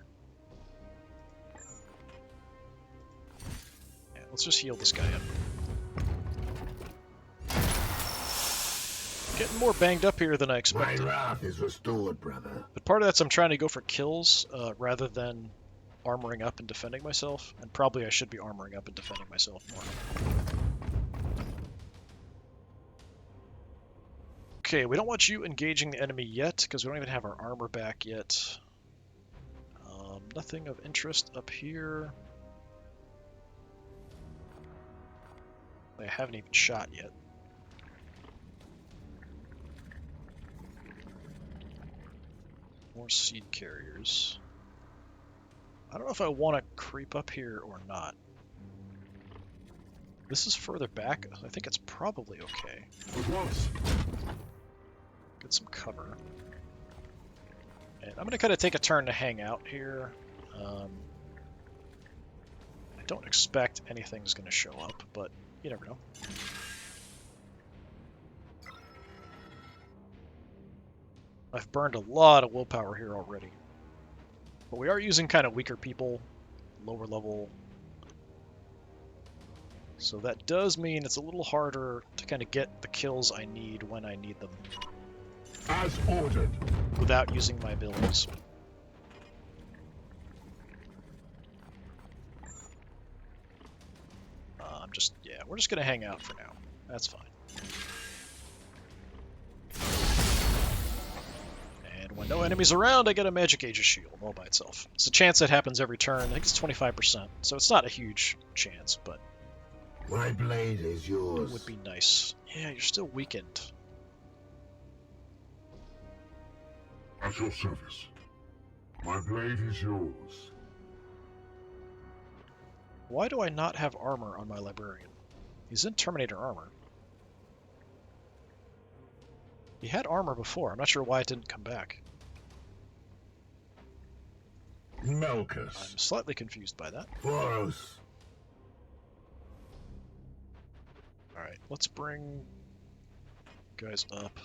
Yeah, let's just heal this guy up. Getting more banged up here than I My expected. wrath is restored, brother. But part of that's I'm trying to go for kills rather than armoring up and defending myself. And probably I should be armoring up and defending myself more. Okay, we don't want you engaging the enemy yet, because we don't even have our armor back yet. Nothing of interest up here. I haven't even shot yet. More seed carriers. I don't know if I want to creep up here or not. This is further back. I think it's probably okay. At once. Get some cover. And I'm going to kind of take a turn to hang out here. I don't expect anything's going to show up, but you never know. I've burned a lot of willpower here already. But we are using kind of weaker people, lower level So that does mean it's a little harder to kind of get the kills I need when I need them As ordered. without using my abilities. We're just gonna hang out for now. That's fine. And when no enemies around, I get a Magic Aegis shield all by itself. It's a chance that happens every turn. I think it's 25%, so it's not a huge chance, but My blade is yours. it would be nice. Yeah, you're still weakened. At your service. My blade is yours. Why do I not have armor on my Librarian? He's in Terminator armor. He had armor before. I'm not sure why it didn't come back. Melkus. I'm slightly confused by that. Boros. Alright, let's bring guys up.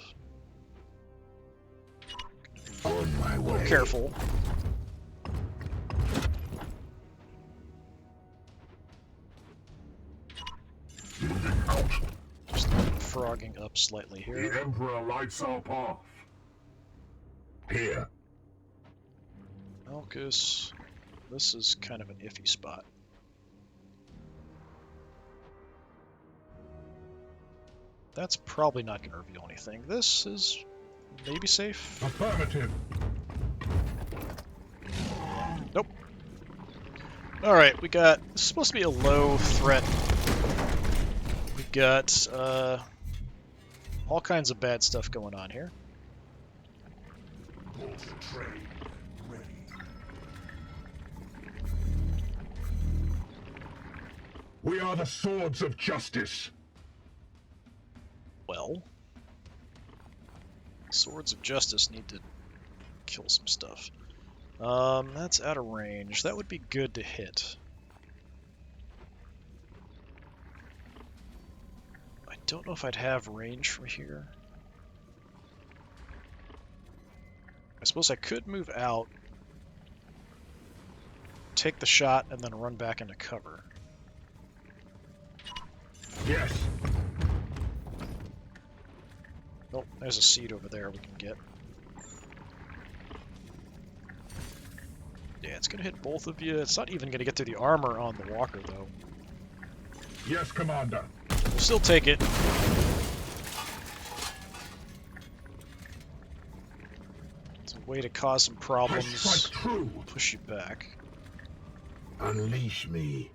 On my way. Careful. Moving out. Just frogging up slightly The here. Emperor lights our path. Here. Malchus. This is kind of an iffy spot. That's probably not going to reveal anything. This is maybe safe. Affirmative. Nope. Alright, we got... This is supposed to be a low threat. We got all kinds of bad stuff going on here. Train ready. We are the swords of justice. Well, Swords of Justice need to kill some stuff. That's out of range. That would be good to hit. I don't know if I'd have range from here. I suppose I could move out, take the shot, and then run back into cover. Yes. Oh, there's a seed over there we can get. Yeah, it's gonna hit both of you. It's not even gonna get through the armor on the walker, though. Yes, Commander. We'll still take it. It's a way to cause some I problems. strike true. Push you back. Unleash me.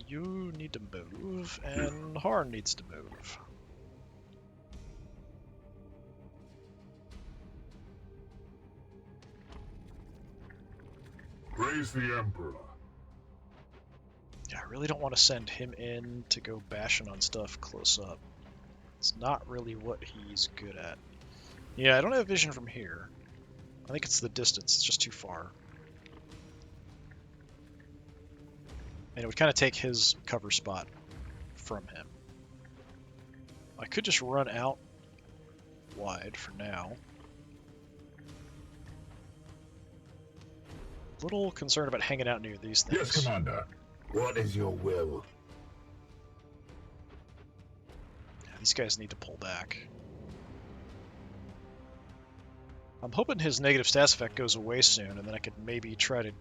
You need to move, and Harn needs to move. Praise the Emperor. Yeah, I really don't want to send him in to go bashing on stuff close up. It's not really what he's good at. Yeah, I don't have vision from here. I think it's the distance, it's just too far. And it would kind of take his cover spot from him. I could just run out wide for now. A little concerned about hanging out near these things. Yes, Commander. What is your will? Yeah, these guys need to pull back. I'm hoping his negative stats effect goes away soon, and then I could maybe try to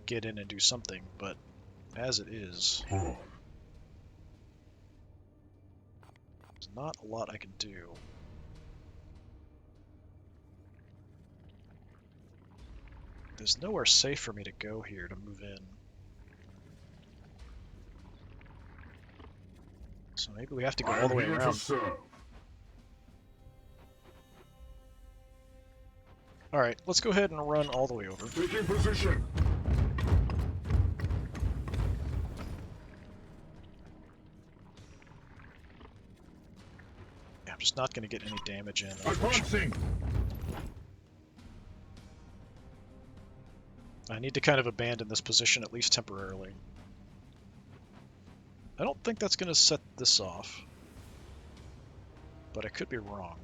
get in and do something, but as it is, there's not a lot I can do. There's nowhere safe for me to go here to move in. So maybe we have to go all the way around. Alright, let's go ahead and run all the way over. Taking position. Yeah, I'm just not going to get any damage in. Advancing. I need to kind of abandon this position, at least temporarily. I don't think that's going to set this off, but I could be wrong.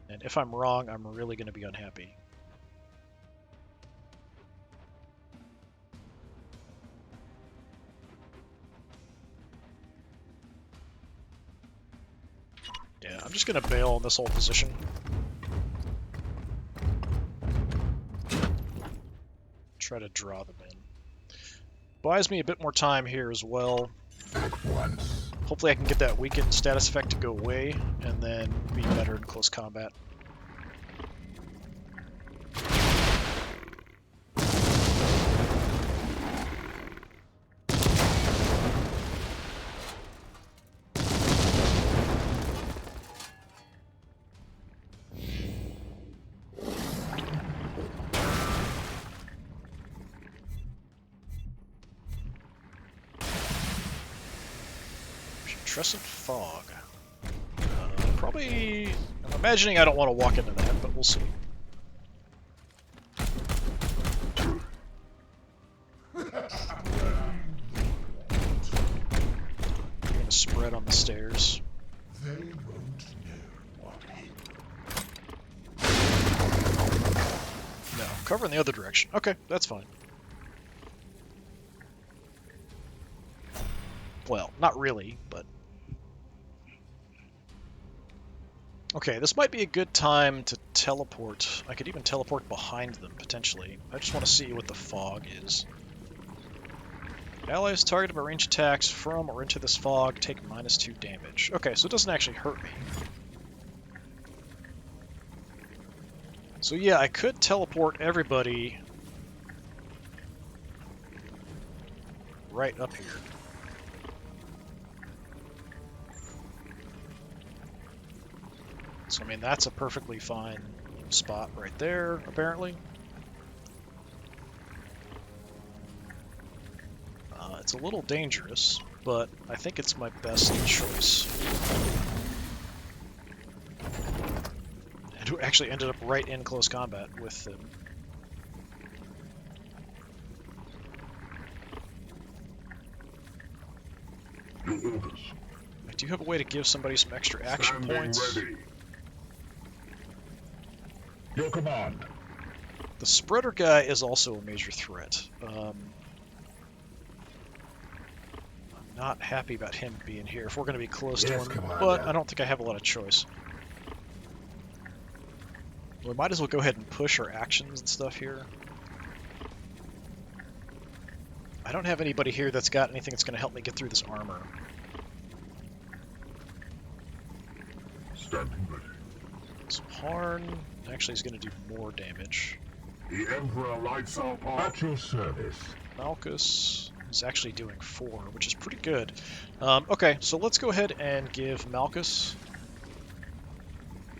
And if I'm wrong, I'm really going to be unhappy. I'm just going to bail on this whole position. Try to draw them in. Buys me a bit more time here as well. At once. Hopefully I can get that weakened status effect to go away, and then be better in close combat. Putrescent fog. Probably... I'm imagining I don't want to walk into that, but we'll see. I'm gonna spread on the stairs. They won't know what hit. No, cover in the other direction. Okay, that's fine. Well, not really, but... Okay, this might be a good time to teleport. I could even teleport behind them, potentially. I just want to see what the fog is. Allies targeted by range attacks from or into this fog take -2 damage. Okay, so it doesn't actually hurt me. So yeah, I could teleport everybody right up here. So, I mean, that's a perfectly fine spot right there, apparently. It's a little dangerous, but I think it's my best choice. And who actually ended up right in close combat with them. I do have a way to give somebody some extra action points. Ready. Your command. The spreader guy is also a major threat. I'm not happy about him being here if we're going to be close to him, but I don't think I have a lot of choice. We might as well go ahead and push our actions and stuff here. I don't have anybody here that's got anything that's going to help me get through this armor. Standing ready. So Harn actually is going to do more damage. The Emperor lights our path. At your service. Malchus is actually doing 4, which is pretty good. Okay, so let's go ahead and give Malchus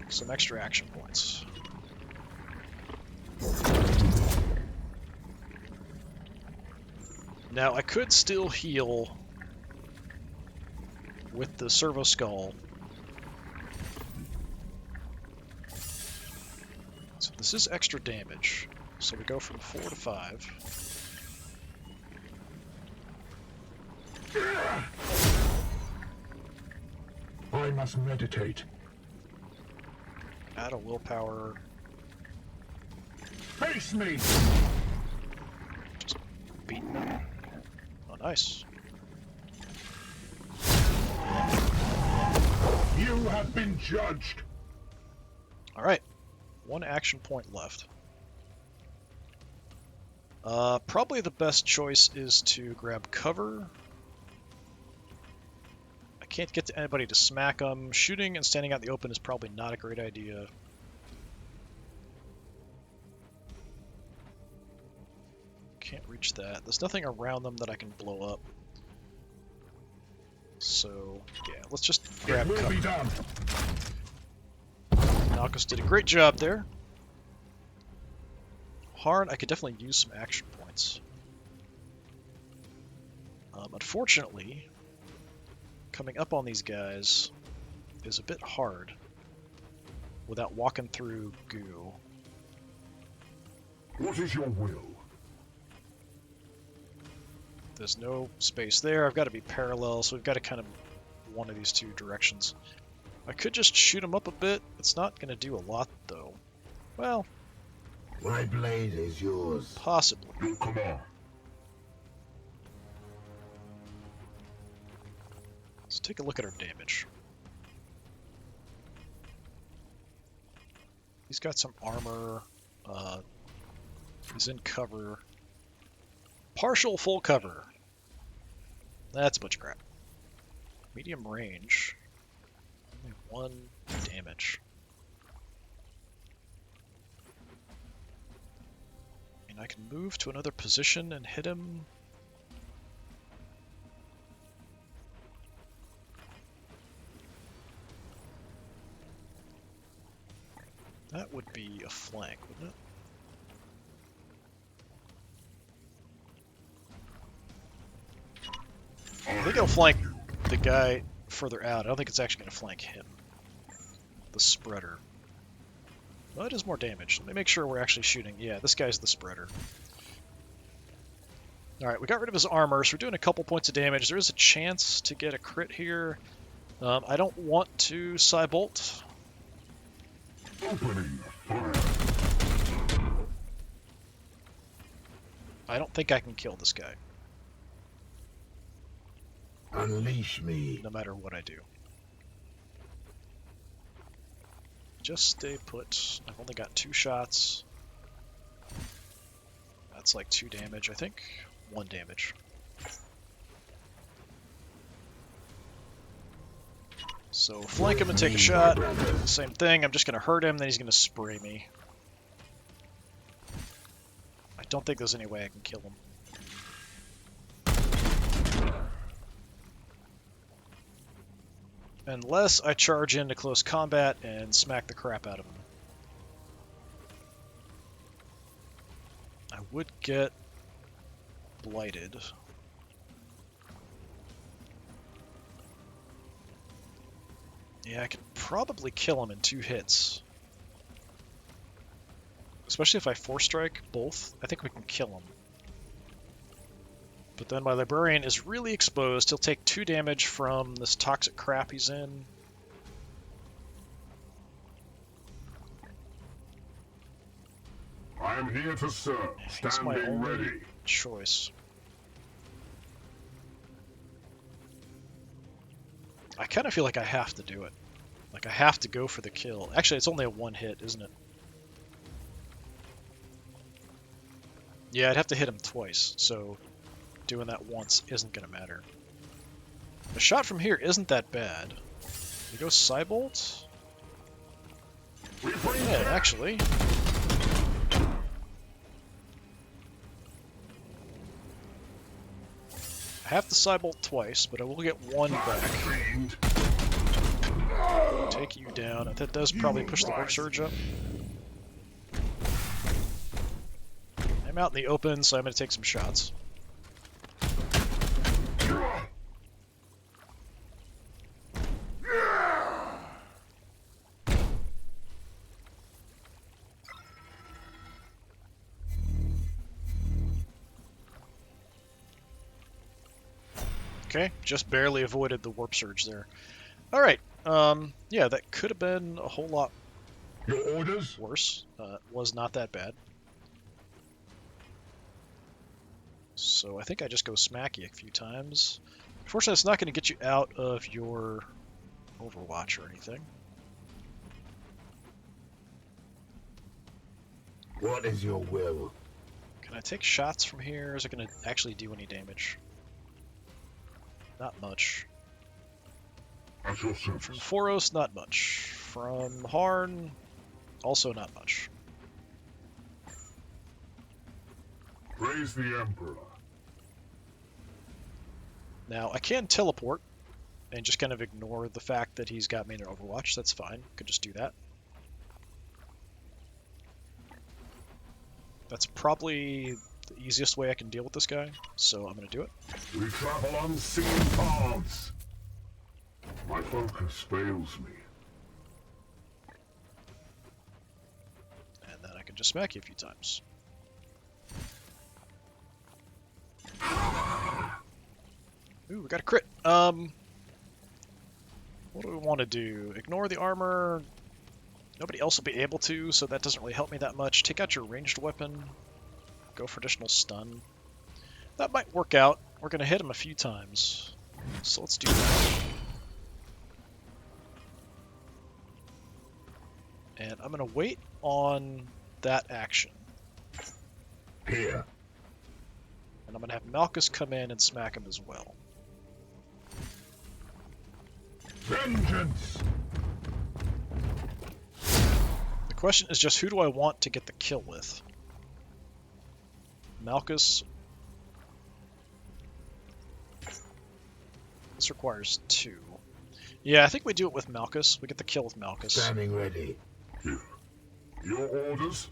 some extra action points. Now, I could still heal with the Servo Skull. So this is extra damage. So we go from 4 to 5. I must meditate. Add a willpower. Face me! Just beating them. Oh, nice. You have been judged. Alright. 1 action point left. Probably the best choice is to grab cover. I can't get to anybody to smack them. Shooting and standing out in the open is probably not a great idea. Can't reach that. There's nothing around them that I can blow up. So, yeah, let's just grab It will be cover. done. Malchus did a great job there. Harn, I could definitely use some action points. Unfortunately, coming up on these guys is a bit hard without walking through goo. What is your will? There's no space there. I've got to be parallel, so we've got to kind of one of these two directions. I could just shoot him up a bit. It's not going to do a lot, though. Well, My blade is yours. possibly. Your command. Let's take a look at our damage. He's got some armor. He's in cover. Partial full cover. That's a bunch of crap. Medium range. Only 1 damage. And I can move to another position and hit him. That would be a flank, wouldn't it? I think it'll flank the guy further out. I don't think it's actually going to flank him. The spreader. Well, it does more damage. Let me make sure we're actually shooting. Yeah, this guy's the spreader. Alright, we got rid of his armor, so we're doing a couple points of damage. There is a chance to get a crit here. I don't want to Psybolt. Opening fire. I don't think I can kill this guy, Unleash me. no matter what I do. Just stay put. I've only got 2 shots. That's like 2 damage, I think. 1 damage. So flank him and take a shot. Same thing, I'm just going to hurt him, then he's going to spray me. I don't think there's any way I can kill him. Unless I charge into close combat and smack the crap out of him. I would get blighted. Yeah, I could probably kill him in 2 hits. Especially if I force strike both, I think we can kill him. But then my librarian is really exposed. He'll take 2 damage from this toxic crap he's in. I am here to serve. He's my Standing only ready. choice. I kind of feel like I have to do it. Like I have to go for the kill. Actually, it's only a 1 hit, isn't it? Yeah, I'd have to hit him twice, so doing that once isn't going to matter. A shot from here isn't that bad. You go Psybolt? Yeah, actually. I have to Psybolt twice, but I will get 1 back. Take you down. That does probably push the Warp Surge up. I'm out in the open, so I'm going to take some shots. Okay, just barely avoided the Warp Surge there. Alright, yeah, that could have been a whole lot Your orders? worse. Was not that bad. So I think I just go smacky a few times. Unfortunately, it's not going to get you out of your Overwatch or anything. What is your will? Can I take shots from here? Is it going to actually do any damage? Not much. At your From service. Foros, not much. From Harn, also not much. Praise the Emperor. Now, I can teleport and just kind of ignore the fact that he's got me in Overwatch. That's fine. Could just do that. That's probably the easiest way I can deal with this guy, so I'm going to do it. We travel unseen paths. My focus fails me. And then I can just smack you a few times. Ooh, we got a crit. What do we want to do? Ignore the armor. Nobody else will be able to, so that doesn't really help me that much. Take out your ranged weapon. Go for additional stun. That might work out. We're going to hit him a few times. So let's do that. And I'm going to wait on that action. Here. And I'm going to have Malchus come in and smack him as well. Vengeance! The question is just, who do I want to get the kill with? Malchus. This requires 2. Yeah, I think we do it with Malchus. We get the kill with Malchus. Standing ready. Here. Your orders?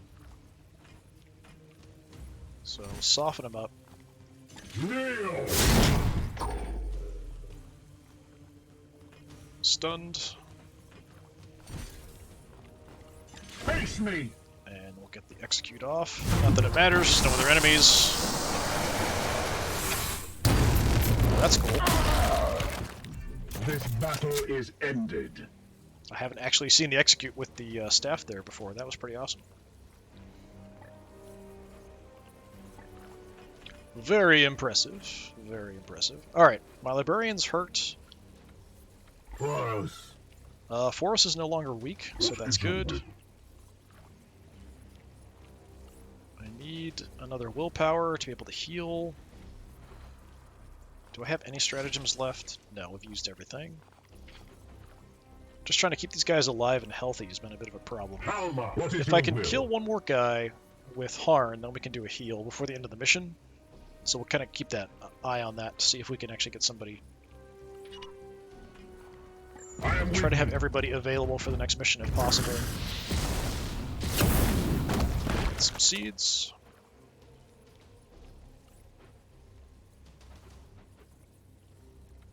So soften him up. Kneel! Stunned. Face me! And we'll get the execute off. Not that it matters, no other enemies. That's cool. This battle is ended. I haven't actually seen the execute with the staff there before. That was pretty awesome. Very impressive. Very impressive. Alright, my librarian's hurt. Foros. Foros is no longer weak, so that's good. I need another willpower to be able to heal. Do I have any stratagems left? No, we've used everything. Just trying to keep these guys alive and healthy has been a bit of a problem. If I can kill one more guy with Harn, then we can do a heal before the end of the mission. So we'll kind of keep that eye on that to see if we can actually get somebody. Try to have everybody available for the next mission if possible. Get some seeds.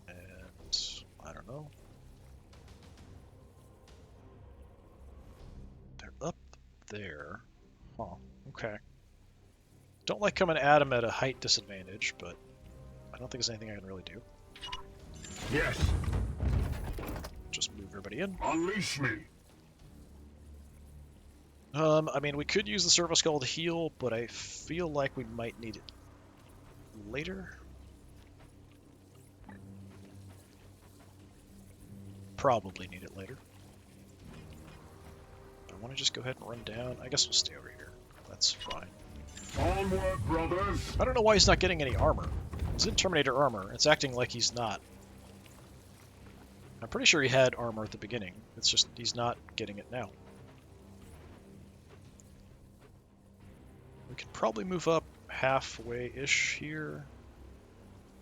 And I don't know. They're up there. Huh. Okay. Don't like coming at him at a height disadvantage, but I don't think there's anything I can really do. Yes. Just move everybody in. Unleash me. I mean, we could use the Servo Skull to heal, but I feel like we might need it later. Probably need it later. I want to just go ahead and run down. I guess we'll stay over here. That's fine. Onward, brothers. I don't know why he's not getting any armor. He's in Terminator armor. It's acting like he's not. I'm pretty sure he had armor at the beginning. It's just he's not getting it now. We can probably move up halfway-ish here.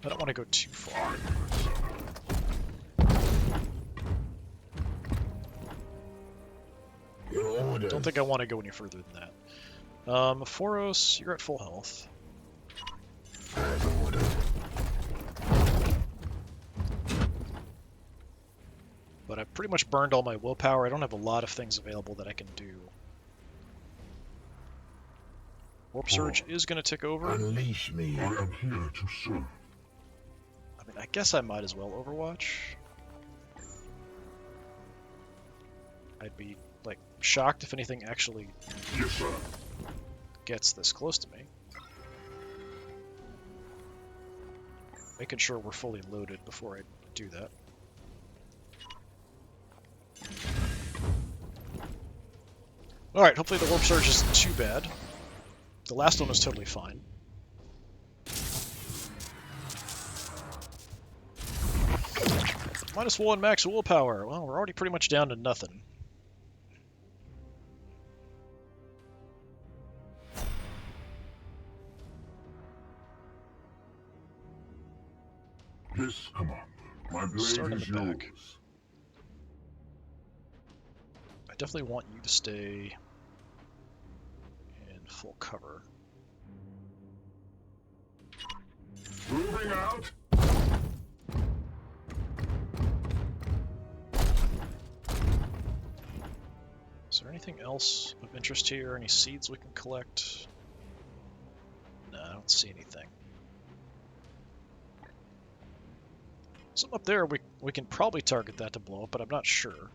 I don't want to go too far. Don't think I want to go any further than that. Foros, you're at full health. But I've pretty much burned all my willpower. I don't have a lot of things available that I can do. Warp Surge is going to tick over. Unleash me. I am here to serve. I mean, I guess I might as well Overwatch. I'd be, like, shocked if anything actually gets this close to me. Making sure we're fully loaded before I do that. Alright, hopefully the Warp Surge isn't too bad. The last one was totally fine. -1 max willpower. Well, we're already pretty much down to nothing. Yes, Commander. My blade Start in is the yours. back. I definitely want you to stay in full cover. Moving out. Is there anything else of interest here? Any seeds we can collect? No, I don't see anything. Something up there, we can probably target that to blow up, but I'm not sure.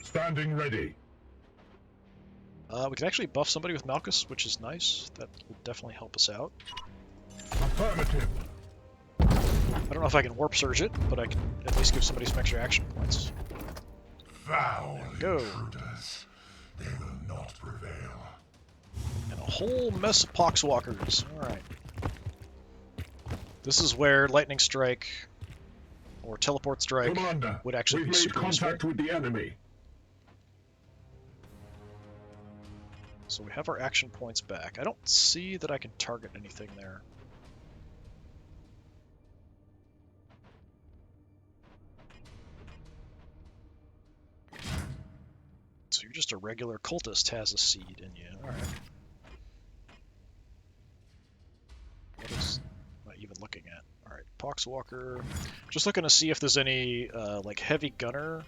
Standing ready. We can actually buff somebody with Malchus, which is nice. That will definitely help us out. Affirmative. I don't know if I can Warp Surge it, but I can at least give somebody some extra action points. Foul Go. intruders. They will not prevail. And a whole mess of poxwalkers. Alright. This is where lightning strike or teleport strike Commander, would actually we've be made super contact useful. with the enemy. So we have our action points back. I don't see that I can target anything there. So you're just a regular cultist has a seed in you. Alright. What am I even looking at? Alright, Poxwalker. Just looking to see if there's any like heavy gunner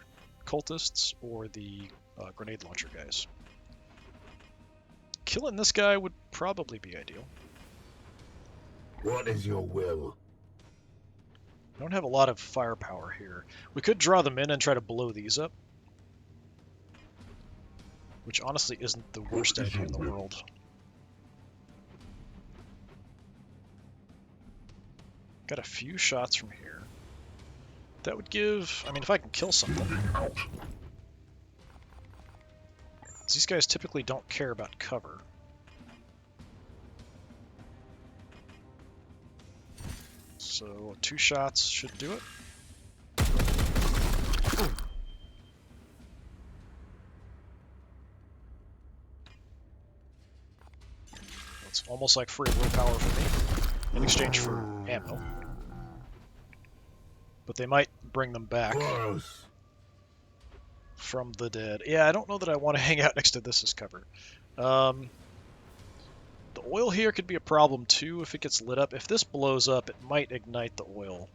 cultists or the grenade launcher guys. Killing this guy would probably be ideal. What is your will? I don't have a lot of firepower here. We could draw them in and try to blow these up. Which honestly isn't the worst idea in the world. Got a few shots from here. That would give... I mean, if I can kill something... These guys typically don't care about cover. So 2 shots should do it. It's almost like free willpower for me in exchange for ammo. But they might bring them back from the dead. Yeah, I don't know that I want to hang out next to this as cover. The oil here could be a problem too if it gets lit up. If this blows up, it might ignite the oil.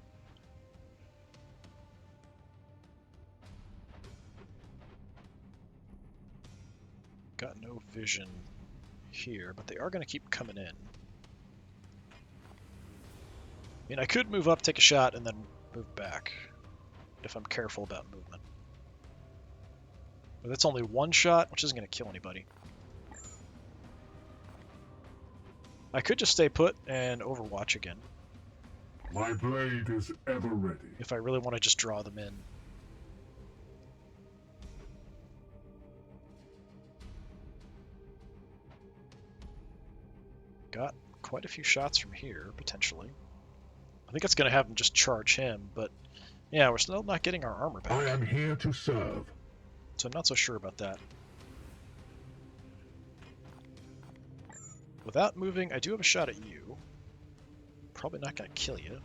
Got no vision here, but they are going to keep coming in. I mean, I could move up, take a shot, and then move back if I'm careful about movement. But that's only 1 shot, which isn't going to kill anybody. I could just stay put and overwatch again. My blade is ever ready. If I really want to just draw them in. Got quite a few shots from here, potentially. I think it's going to have them just charge him, but yeah, we're still not getting our armor back. I am here to serve. So I'm not so sure about that. Without moving, I do have a shot at you. Probably not going to kill you.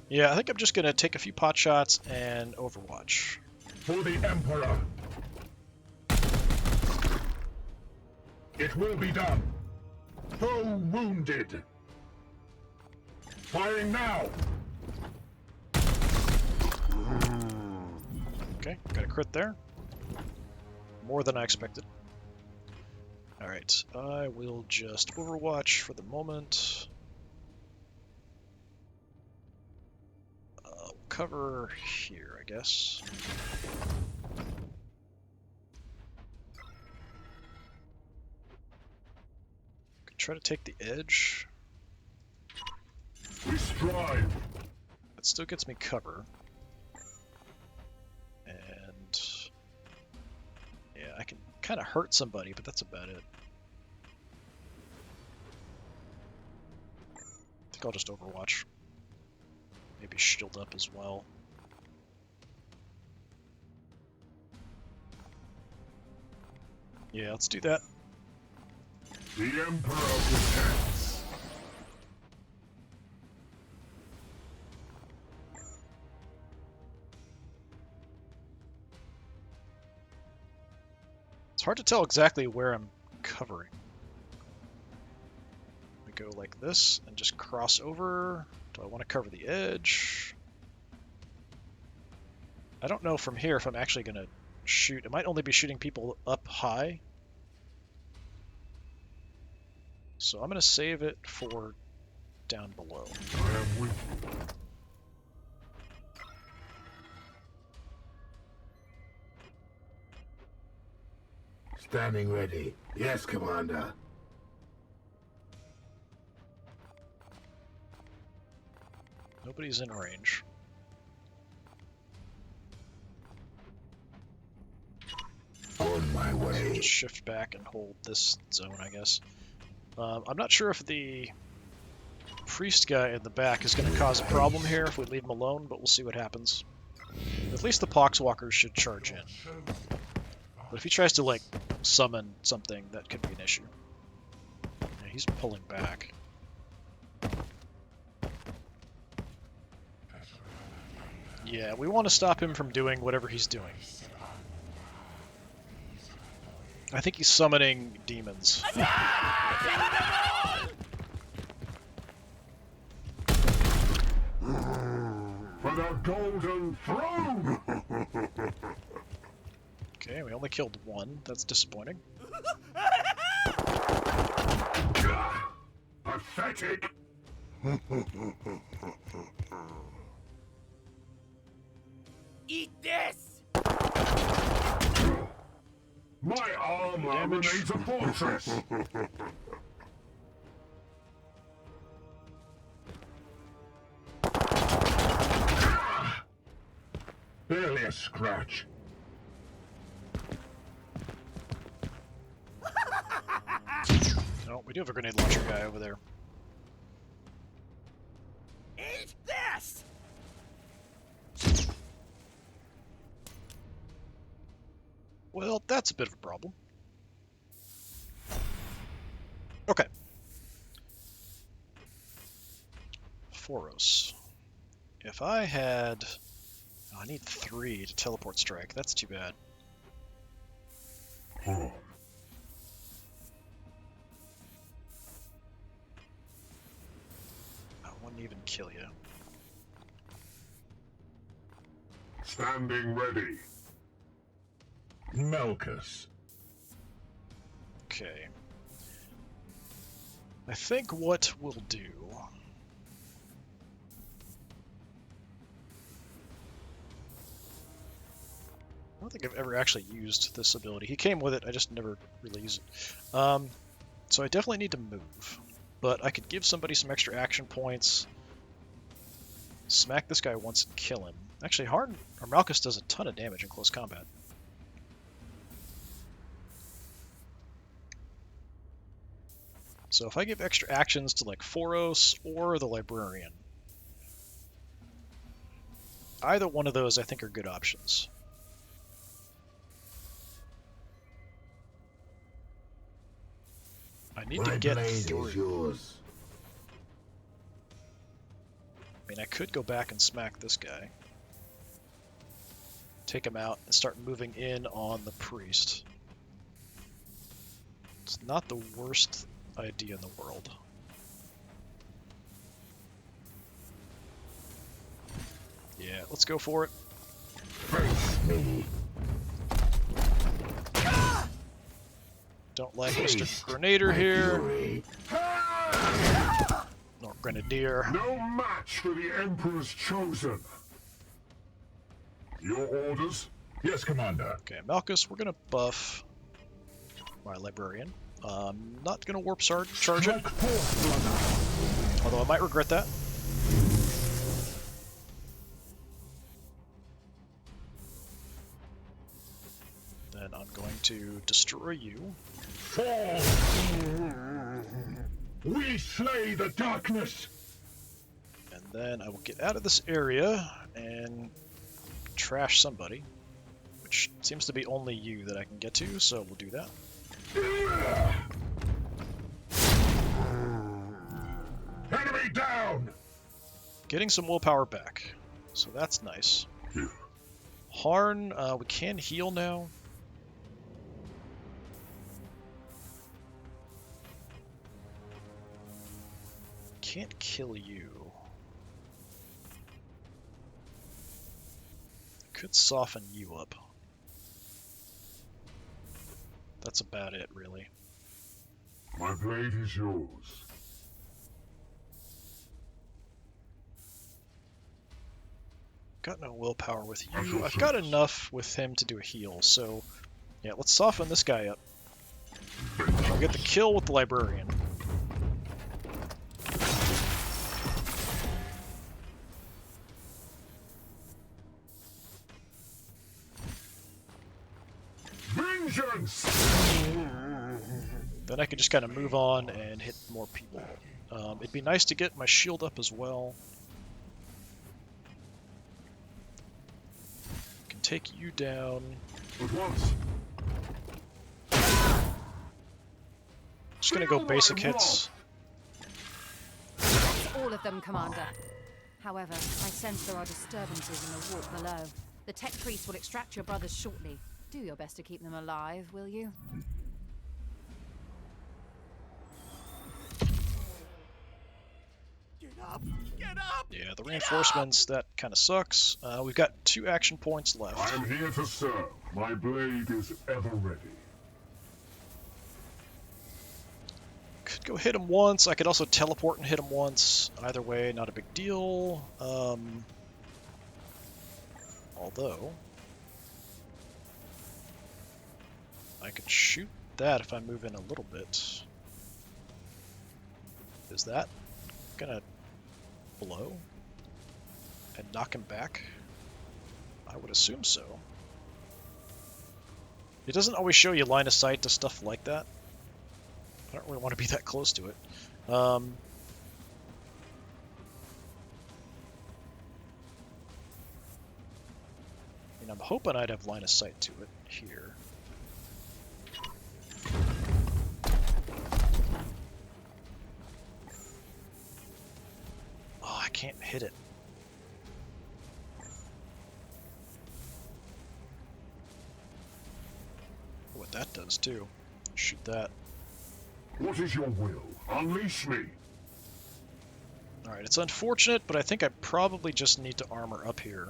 Yeah, I think I'm just going to take a few pot shots and overwatch. For the Emperor. It will be done. Foe wounded. Firing now. Okay, got a crit there. More than I expected. Alright, I will just overwatch for the moment. Cover here, I guess. Could try to take the edge. We strive. That still gets me cover. And yeah, I can kind of hurt somebody, but that's about it. I think I'll just overwatch. Maybe shield up as well. Yeah, let's do that. The Emperor protects. It's hard to tell exactly where I'm covering. We go like this and just cross over. Do I want to cover the edge? I don't know from here if I'm actually going to shoot. It might only be shooting people up high. So I'm going to save it for down below. I am with you. Standing ready. Yes, Commander. Nobody's in range. my way. Just shift back and hold this zone, I guess. I'm not sure if the priest guy in the back is going to cause a problem here if we leave him alone, but we'll see what happens. At least the poxwalkers should charge in. But if he tries to, like, summon something, that could be an issue. Yeah, he's pulling back. Yeah, we want to stop him from doing whatever he's doing. I think he's summoning demons. For the golden throne! Okay, we only killed one. That's disappointing. Pathetic! Eat this! My armor Damage. remains a fortress! Barely a scratch. Oh, we do have a grenade launcher guy over there. Eat this! Well, that's a bit of a problem. Okay. Foros. If I had... Oh, I need 3 to teleport strike. That's too bad. Oh. I wouldn't even kill you. Standing ready. Melkus. Okay. I think what we'll do... I don't think I've ever actually used this ability. He came with it, I just never really used it. So I definitely need to move. But I could give somebody some extra action points. Smack this guy once and kill him. Actually, Harn or Malchus does a ton of damage in close combat. So if I give extra actions to like Foros or the Librarian, either one of those I think are good options. I need to get through. I mean, I could go back and smack this guy. Take him out and start moving in on the priest. It's not the worst idea in the world. Yeah, let's go for it. Don't like Mr. Grenader here. Nor Grenadier. No match for the Emperor's chosen. Your orders? Yes, Commander. Okay, Malchus, we're gonna buff my Librarian. Not gonna warp charge it. Although I might regret that. Then I'm going to destroy you. Fall! We slay the darkness! And then I will get out of this area and trash somebody. Which seems to be only you that I can get to, so we'll do that. Enemy down! Getting some willpower back. So that's nice. Harn, we can heal now. Can't kill you. Could soften you up. That's about it, really. My blade is yours. Got no willpower with you. I've got enough with him to do a heal, so yeah, let's soften this guy up. I'll get the kill with the Librarian. Vengeance! Then I can just kind of move on and hit more people. It'd be nice to get my shield up as well. Can take you down. At once. Just gonna go basic hits. That's all of them, Commander. However, I sense there are disturbances in the walk below. The tech priest will extract your brothers shortly. Do your best to keep them alive, will you? Get up! Get up! Yeah, the reinforcements, that kind of sucks. We've got 2 action points left. I'm here to serve. My blade is ever ready. Could go hit him once. I could also teleport and hit him once. Either way, not a big deal. Although, I could shoot that if I move in a little bit. Is that gonna blow and knock him back? I would assume so. It doesn't always show you line of sight to stuff like that. I don't really want to be that close to it. I mean, I'm hoping I'd have line of sight to it here. Oh, I can't hit it. What that does too. Shoot that. What is your will? Unleash me! Alright, it's unfortunate, but I think I probably just need to armor up here.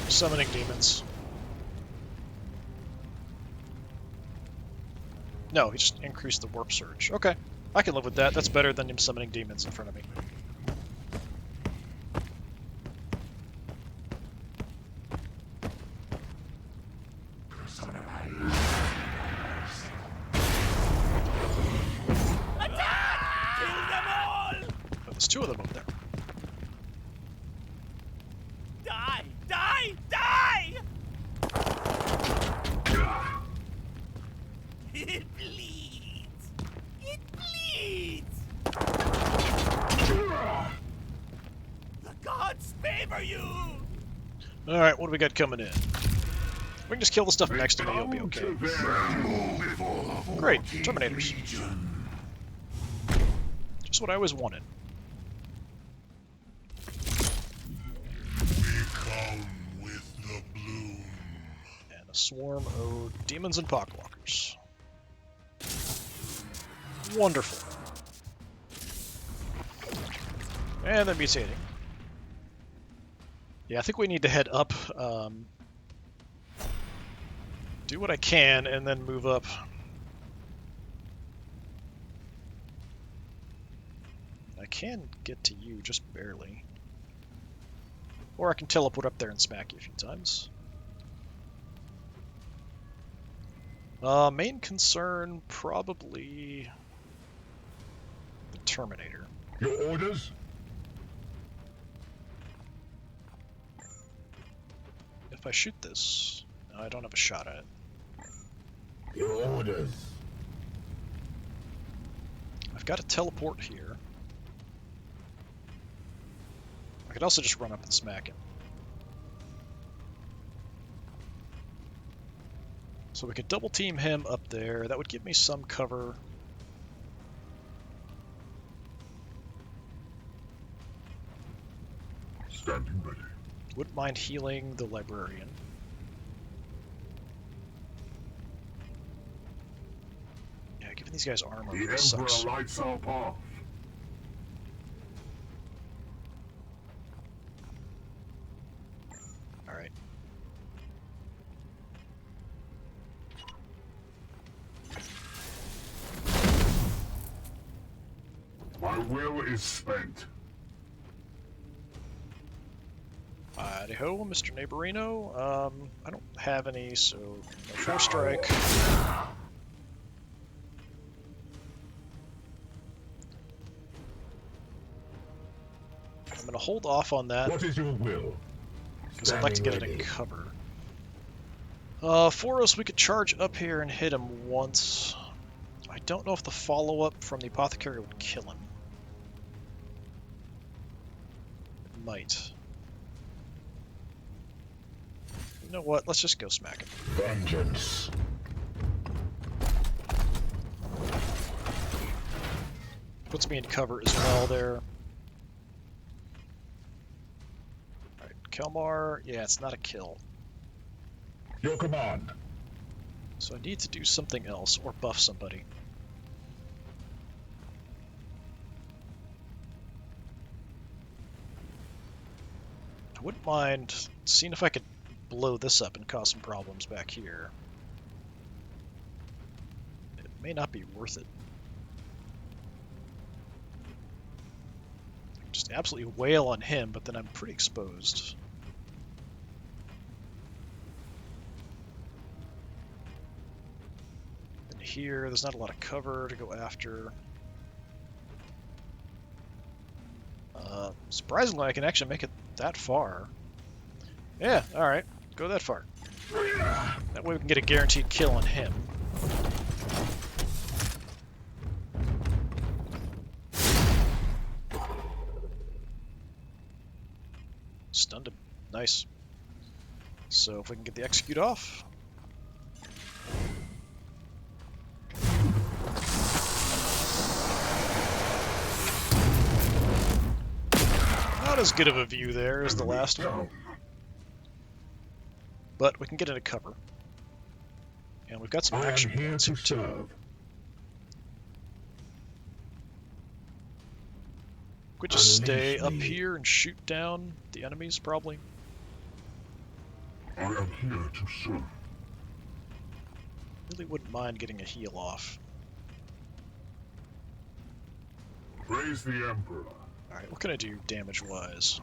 Summoning demons. No, he just increased the warp surge. Okay, I can live with that. That's better than him summoning demons in front of me. Attack! Kill them all! Oh, there's 2 of them up there. Die! Die! Die! It bleeds! It bleeds! The gods favor you! Alright, what do we got coming in? We can just kill the stuff next to me, it'll be okay. Great, Terminators. Just what I always wanted. With the bloom. And a swarm of demons and pockwalkers. Wonderful. And then mutating. Yeah, I think we need to head up. Do what I can, and then move up. I can get to you, just barely. Or I can teleport up there and smack you a few times. Main concern, probably the Terminator. Your orders? If I shoot this, I don't have a shot at it. Your orders. I've got a teleport here. I could also just run up and smack him. So we could double team him up there. That would give me some cover. Standing ready. Wouldn't mind healing the librarian. Yeah, giving these guys armor The really Emperor sucks. lights our path. Alright. My will is spent. Howdy ho, Mr. Neighborino. I don't have any, so no Force Strike. I'm going to hold off on that. What is your will? Because I'd like to get it in cover. For us, we could charge up here and hit him once. I don't know if the follow-up from the Apothecary would kill him. It might. You know what? Let's just go smack him. Vengeance. Puts me in cover as well there. Alright, Kelmar. Yeah, it's not a kill. Your command. So I need to do something else, or buff somebody. I wouldn't mind seeing if I could blow this up and cause some problems back here. It may not be worth it. Just absolutely wail on him, but then I'm pretty exposed. And here, there's not a lot of cover to go after. Surprisingly, I can actually make it that far. Yeah, alright. Go that far. That way we can get a guaranteed kill on him. Stunned him. Nice. So if we can get the execute off. Not as good of a view there as the last one. But we can get into cover. And we've got some action points here too. We just stay up here and shoot down the enemies, probably. I am here to serve. Really wouldn't mind getting a heal off. Praise the Emperor. Alright, what can I do damage-wise?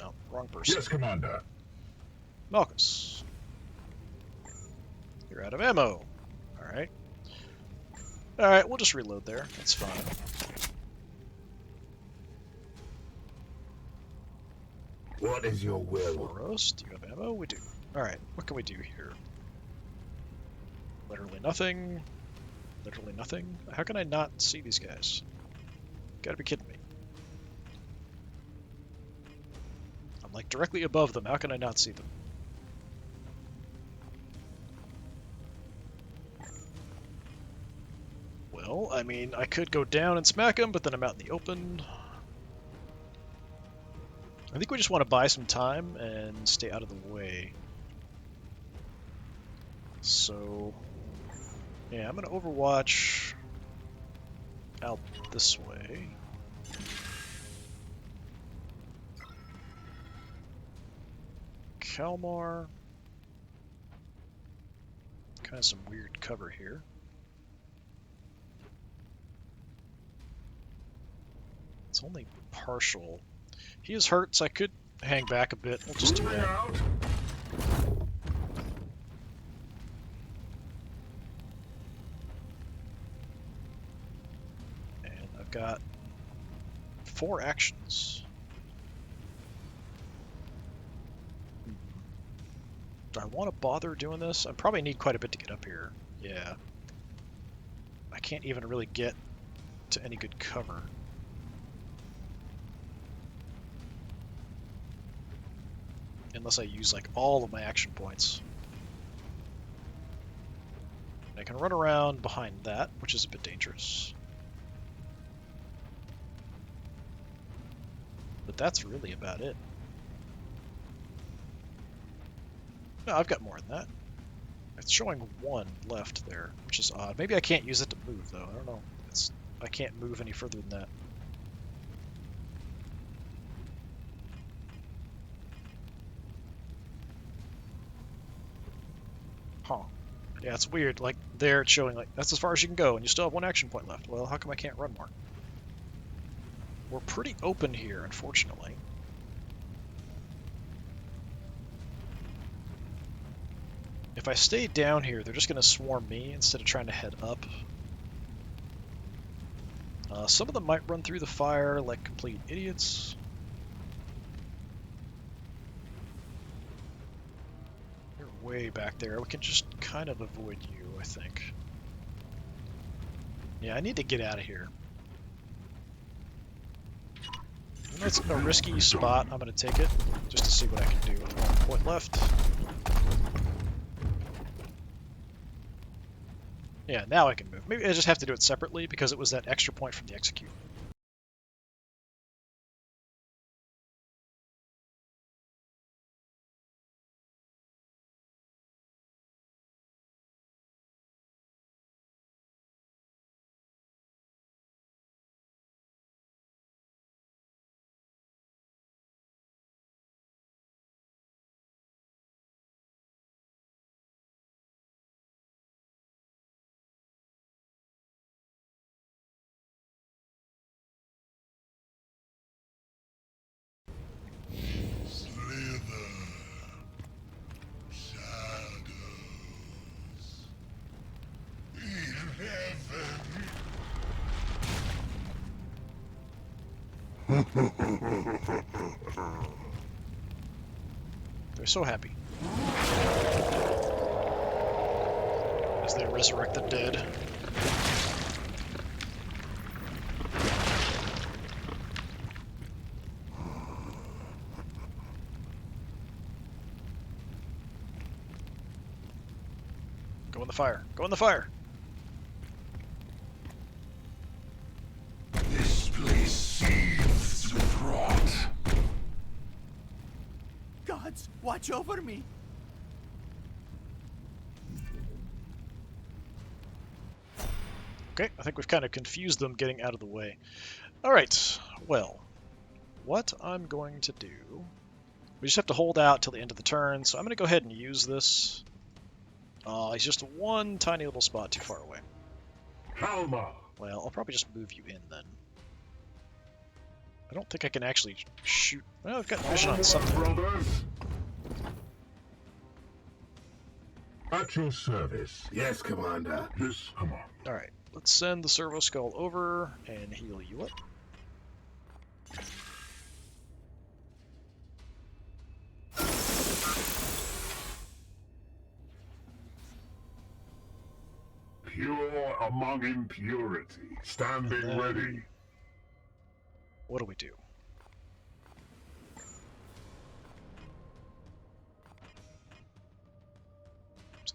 No, wrong person. Yes, Commander. Malchus. You're out of ammo. Alright. Alright, we'll just reload there. That's fine. What is your will? Roast, do you have ammo? We do. Alright, what can we do here? Literally nothing. Literally nothing. How can I not see these guys? Gotta be kidding me. I'm like directly above them. How can I not see them? Well, I mean, I could go down and smack them, but then I'm out in the open. I think we just want to buy some time and stay out of the way. So, yeah, I'm going to overwatch out this way. Kalmar. Kind of some weird cover here. It's only partial. He is hurt, so I could hang back a bit. We'll just do that. And I've got 4 actions. Do I want to bother doing this? I probably need quite a bit to get up here. Yeah. I can't even really get to any good cover. Unless I use like all of my action points. I can run around behind that, which is a bit dangerous. But that's really about it. No, I've got more than that. It's showing 1 left there, which is odd. Maybe I can't use it to move, though. I don't know. I can't move any further than that. Huh. Yeah, it's weird. Like, there it's showing, like, that's as far as you can go, and you still have 1 action point left. Well, how come I can't run more? We're pretty open here, unfortunately. If I stay down here, they're just going to swarm me instead of trying to head up. Some of them might run through the fire like complete idiots. You're way back there. We can just kind of avoid you, I think. Yeah, I need to get out of here. Even though it's a risky spot, I'm going to take it just to see what I can do with 1 point left. Yeah, now I can move. Maybe I just have to do it separately because it was that extra point from the execute. They're so happy. As they resurrect the dead. Go in the fire. Go in the fire! This place seethes with rot. Gods, watch over me. Okay, I think we've kind of confused them getting out of the way. Alright, well, what I'm going to do... We just have to hold out till the end of the turn, so I'm going to go ahead and use this. He's just one tiny little spot too far away. Halma. Well, I'll probably just move you in then. I don't think I can actually shoot... Well, I've got vision on something. Brothers. At your service. Yes, Commander. Yes, Commander. Alright, let's send the Servo Skull over and heal you up. Pure among impurity. Standing ready. What do we do?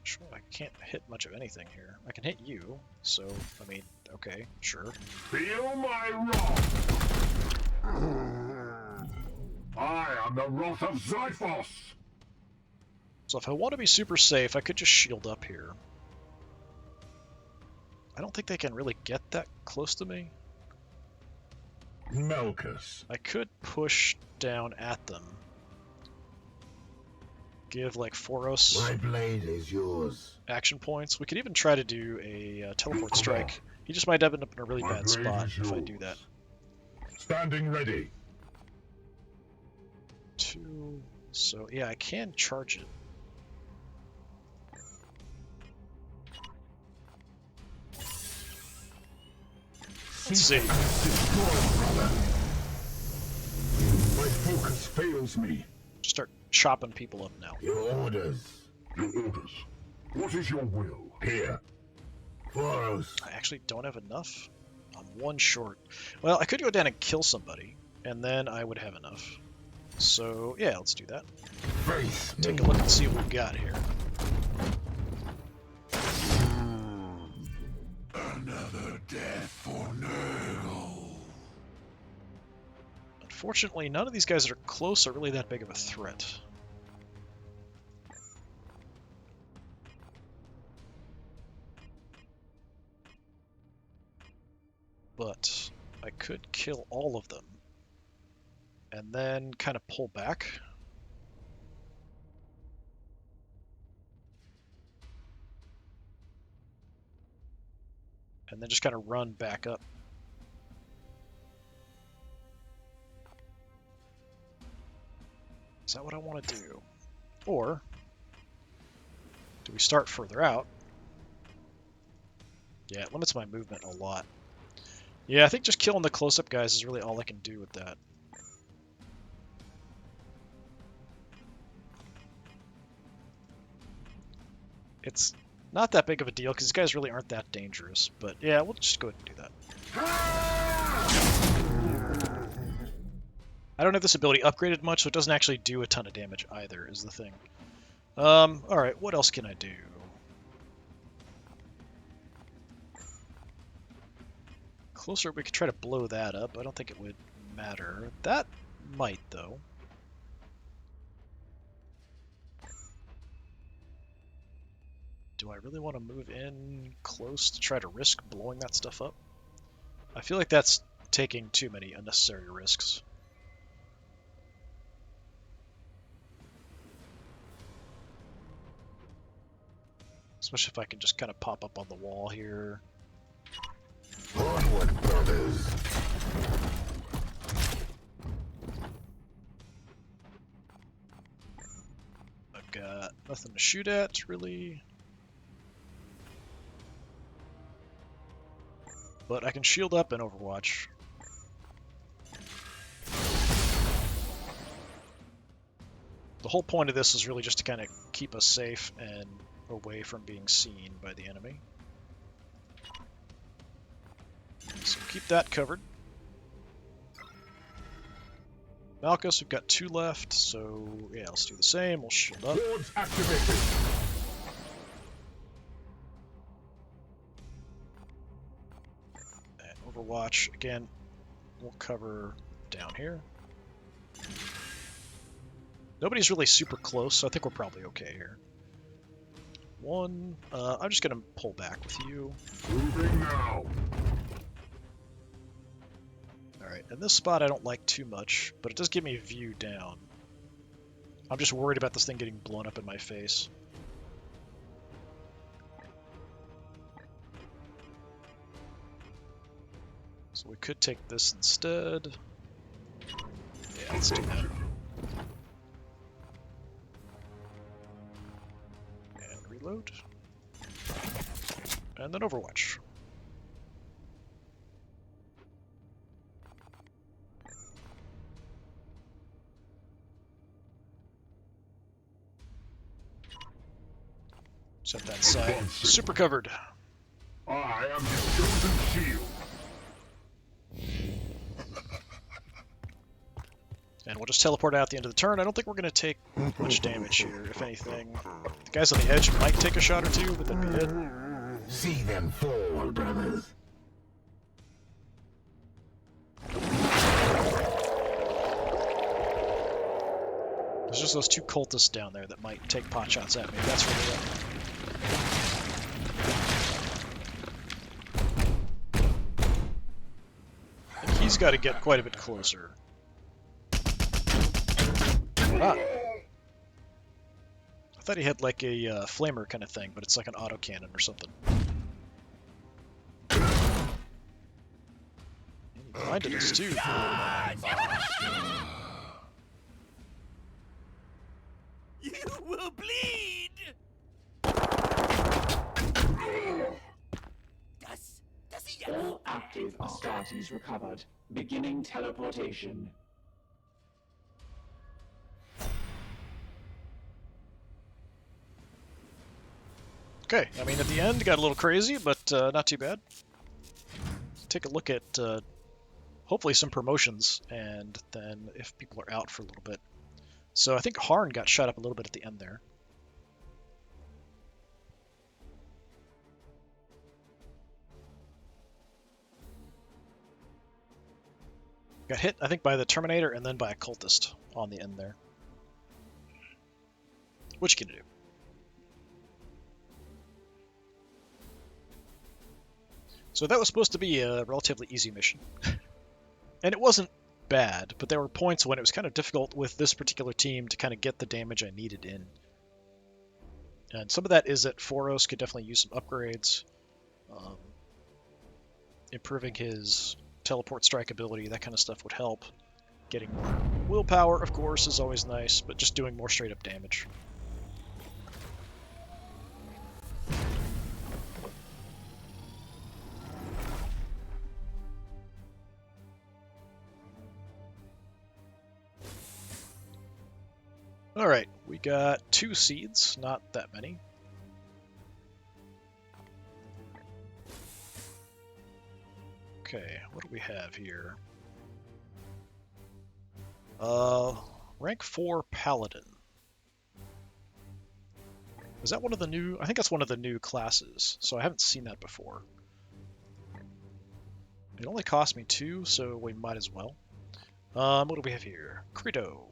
Sure, I can't hit much of anything here. I can hit you, so, I mean, okay, sure. Feel my wrath! I am the wrath of Zyphos! So if I want to be super safe, I could just shield up here. I don't think they can really get that close to me. Melkus. I could push down at them. Give, like, Foros My blade is yours. action points. We could even try to do a teleport strike. He just might end up in a really bad spot if I do that. Standing ready. 2... So, yeah, I can charge it. Let's see. My focus fails me. Start chopping people up now. Your orders. Your orders. What is your will? Here. Foros. I actually don't have enough. I'm one short. Well, I could go down and kill somebody, and then I would have enough. So, yeah, let's do that. Face me. Take a look and see what we've got here. Another death for Nurgle. Unfortunately, none of these guys that are close are really that big of a threat. But I could kill all of them and then kind of pull back. And then just kind of run back up. Is that what I want to do? Or Do we start further out? Yeah, it limits my movement a lot. Yeah, I think just killing the close-up guys is really all I can do with that. It's not that big of a deal because these guys really aren't that dangerous. But yeah, we'll just go ahead and do that. I don't have this ability upgraded much, so it doesn't actually do a ton of damage either, is the thing. Alright, what else can I do? Closer, we could try to blow that up. I don't think it would matter. That might, though. Do I really want to move in close to try to risk blowing that stuff up? I feel like that's taking too many unnecessary risks. Especially if I can just kind of pop up on the wall here. Onward, brothers. I've got nothing to shoot at, really. But I can shield up in Overwatch. The whole point of this is really just to kind of keep us safe and away from being seen by the enemy. So keep that covered. Malchus, we've got 2 left, so yeah, let's do the same. We'll shield up. Wards activated. And Overwatch, again, we'll cover down here. Nobody's really super close, so I think we're probably okay here. 1, I'm just gonna pull back with you. Moving now. Alright, and this spot I don't like too much, but it does give me a view down. I'm just worried about this thing getting blown up in my face. So we could take this instead. Yeah, let's do that. And reload. And then Overwatch. Set that side. Super covered. I am his chosen shield. And we'll just teleport out at the end of the turn. I don't think we're going to take much damage here, if anything. The guys on the edge might take a shot or two, but that'd be it. See them fall, brothers. There's just those 2 cultists down there that might take pot shots at me. That's really it. I think he's got to get quite a bit closer. Ah. I thought he had like a flamer kind of thing, but it's like an autocannon or something. And he blinded us too. You will bleed! Does he... All active Astartes recovered. Beginning teleportation. Okay, I mean at the end got a little crazy, but not too bad. Let's take a look at hopefully some promotions, and then if people are out for a little bit. So I think Harn got shot up a little bit at the end there. Got hit, I think, by the Terminator and then by a cultist on the end there. Which can you do? So that was supposed to be a relatively easy mission. And it wasn't bad, but there were points when it was kind of difficult with this particular team to kind of get the damage I needed in. And some of that is that Foros could definitely use some upgrades. Improving his teleport strike ability, that kind of stuff would help. Getting more willpower, of course, is always nice, but just doing more straight up damage. Alright, we got 2 seeds, not that many. Okay, what do we have here? Rank 4 Paladin. Is that one of the new... I think that's one of the new classes, so I haven't seen that before. It only cost me 2, so we might as well. What do we have here? Credo.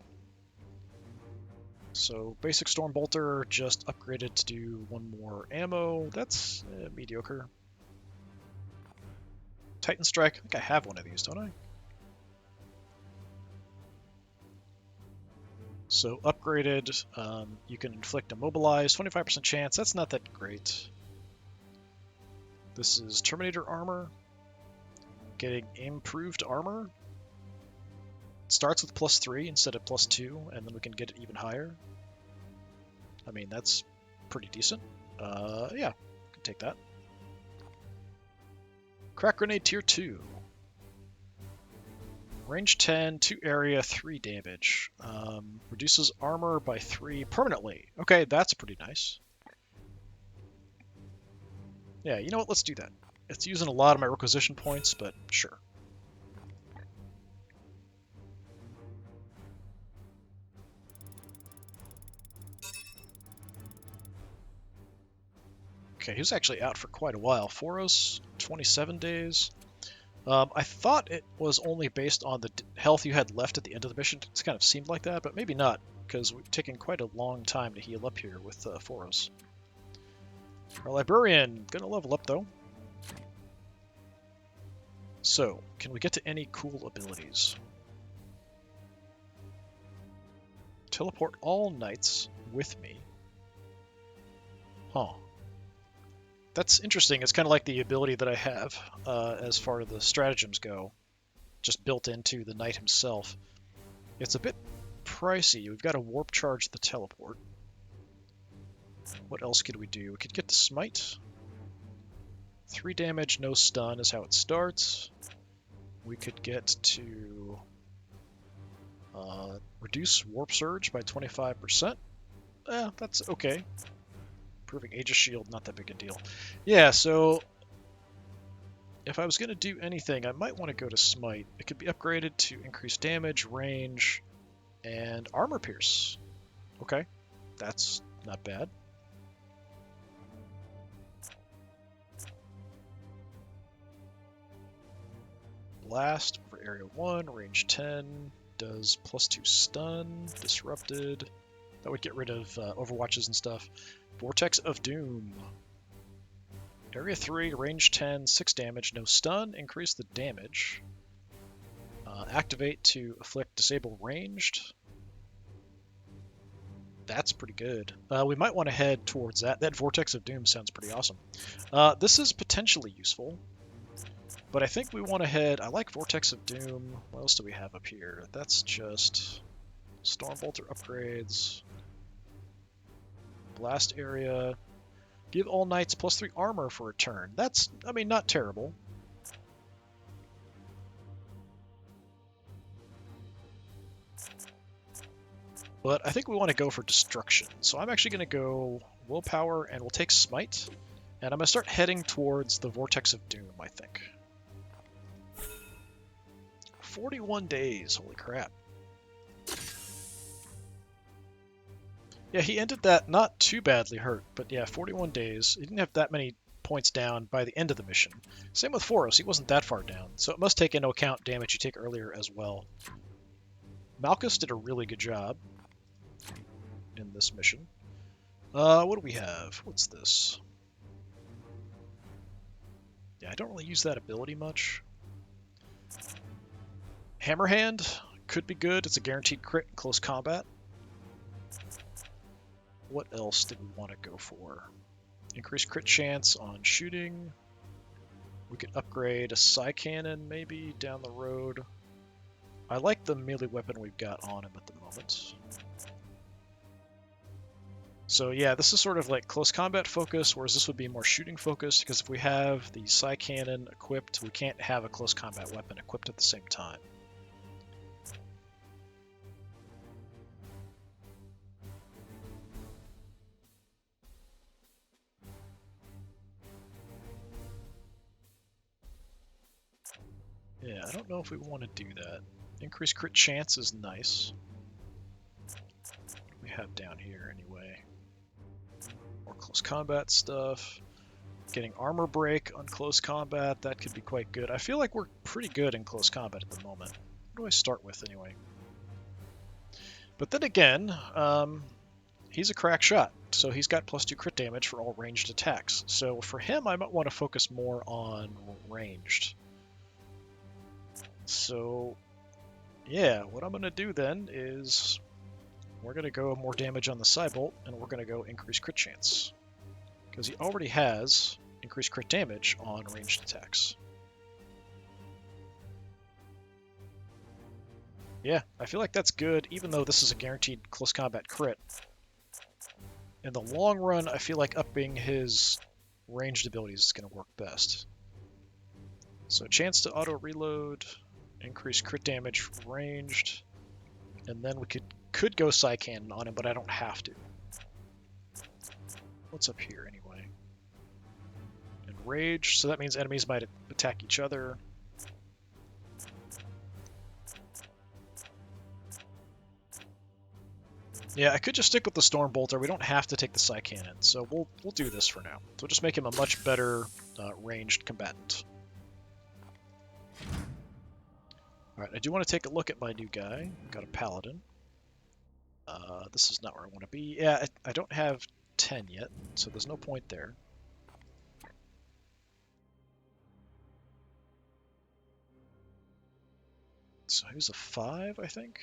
So basic Storm Bolter just upgraded to do 1 more ammo. That's mediocre. Titan Strike. I think I have one of these, don't I? So upgraded, you can inflict immobilize, 25% chance. That's not that great. This is Terminator armor. Getting improved armor. It starts with +3 instead of +2, and then we can get it even higher. I mean, that's pretty decent. Yeah, can take that. Crack Grenade Tier 2. Range 10, 2 area, 3 damage. Reduces armor by 3 permanently. Okay, that's pretty nice. Yeah, you know what? Let's do that. It's using a lot of my requisition points, but sure. Okay, he was actually out for quite a while. Foros, 27 days. I thought it was only based on the health you had left at the end of the mission. It kind of seemed like that, but maybe not, because we've taken quite a long time to heal up here with Foros. Our Librarian, gonna level up though. So, can we get to any cool abilities? Teleport all knights with me. Huh. That's interesting. It's kind of like the ability that I have as far as the stratagems go, just built into the knight himself. It's a bit pricey. We've got to warp charge the teleport. What else could we do? We could get the smite. 3 damage, no stun is how it starts. We could get to reduce warp surge by 25%. That's okay. Improving Aegis Shield, not that big a deal. Yeah, so if I was going to do anything, I might want to go to Smite. It could be upgraded to increase damage, range, and armor pierce. Okay, that's not bad. Blast over area 1, range 10, does +2 stun, disrupted. That would get rid of overwatches and stuff. Vortex of Doom. Area 3, range 10, 6 damage, no stun, increase the damage. Activate to afflict disable ranged. That's pretty good. We might want to head towards that. That Vortex of Doom sounds pretty awesome. This is potentially useful, but I think we want to head... I like Vortex of Doom. What else do we have up here? That's just Stormbolter upgrades. Blast area. Give all knights +3 armor for a turn. That's, I mean, not terrible. But I think we want to go for destruction. So I'm actually going to go willpower and we'll take smite. And I'm going to start heading towards the Vortex of Doom, I think. 41 days, holy crap. Yeah, he ended that not too badly hurt, but yeah, 41 days. He didn't have that many points down by the end of the mission. Same with Foros, he wasn't that far down, so it must take into account damage you take earlier as well. Malchus did a really good job in this mission. What do we have? What's this? Yeah, I don't really use that ability much. Hammerhand could be good. It's a guaranteed crit in close combat. What else did we want to go for? Increased crit chance on shooting. We could upgrade a Psy Cannon maybe down the road. I like the melee weapon we've got on him at the moment. So yeah, this is sort of like close combat focus, whereas this would be more shooting focused, because if we have the Psy Cannon equipped, we can't have a close combat weapon equipped at the same time. Yeah, I don't know if we want to do that. Increased crit chance is nice. We have down here anyway. More close combat stuff. Getting armor break on close combat, that could be quite good. I feel like we're pretty good in close combat at the moment. What do I start with anyway? But then again, he's a crack shot, so he's got +2 crit damage for all ranged attacks. So for him, I might want to focus more on ranged. So yeah, what I'm going to do then is we're going to go more damage on the Cybolt, and we're going to go increase crit chance. Because he already has increased crit damage on ranged attacks. Yeah, I feel like that's good, even though this is a guaranteed close combat crit. In the long run, I feel like upping his ranged abilities is going to work best. So chance to auto-reload, increase crit damage for ranged, and then we could go Psy Cannon on him, but I don't have to. What's up here anyway? Enrage, so that means enemies might attack each other. Yeah, I could just stick with the Storm Bolter. We don't have to take the Psy Cannon, so we'll do this for now. So we'll just make him a much better ranged combatant. Alright, I do want to take a look at my new guy. Got a Paladin. This is not where I want to be. Yeah, I don't have 10 yet, so there's no point there. So who's a 5, I think?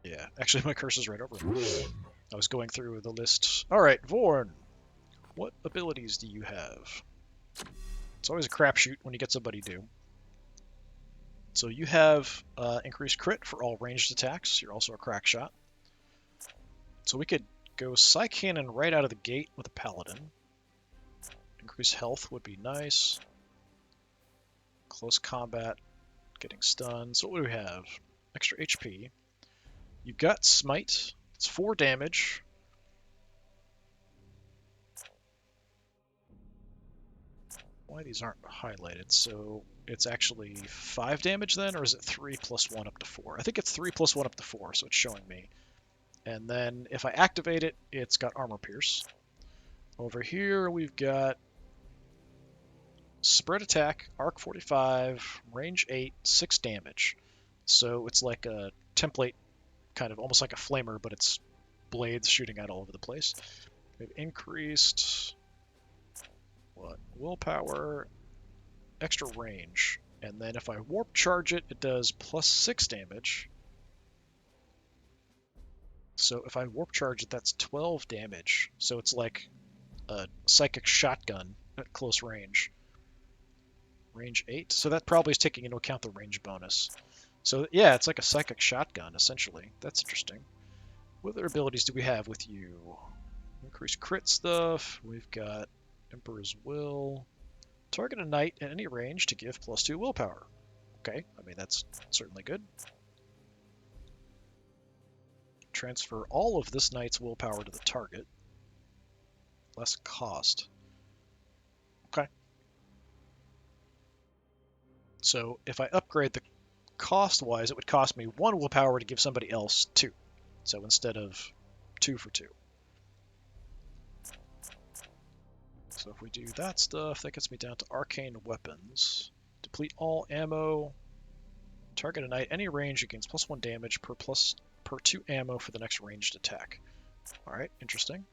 Yeah, actually my cursor's right over him. I was going through the list. Alright, Vorn! What abilities do you have? It's always a crapshoot when you get somebody new. So you have increased crit for all ranged attacks. You're also a crack shot. So we could go Psy Cannon right out of the gate with a Paladin. Increased health would be nice. Close combat, getting stunned. So what do we have? Extra HP. You've got Smite. It's 4 damage. Why these aren't highlighted? So it's actually 5 damage then, or is it 3 plus 1 up to 4? I think it's 3 plus 1 up to 4, so it's showing me. And then if I activate it, it's got Armor Pierce. Over here we've got Spread Attack, Arc 45, Range 8, 6 damage. So it's like a template, kind of almost like a flamer, but it's blades shooting out all over the place. We've increased willpower, extra range, and then if I warp charge it, it does +6 damage. So if I warp charge it, that's 12 damage. So it's like a psychic shotgun at close range. Range 8, so that probably is taking into account the range bonus. So yeah, it's like a psychic shotgun, essentially. That's interesting. What other abilities do we have with you? Increased crit stuff. We've got Emperor's Will. Target a knight at any range to give +2 willpower. Okay, I mean, that's certainly good. Transfer all of this knight's willpower to the target. Less cost. Okay. So if I upgrade the cost-wise, it would cost me 1 willpower to give somebody else 2. So instead of 2 for 2. So if we do that stuff, that gets me down to arcane weapons. Deplete all ammo. Target a knight any range gains +1 damage per 2 ammo for the next ranged attack. Alright, interesting.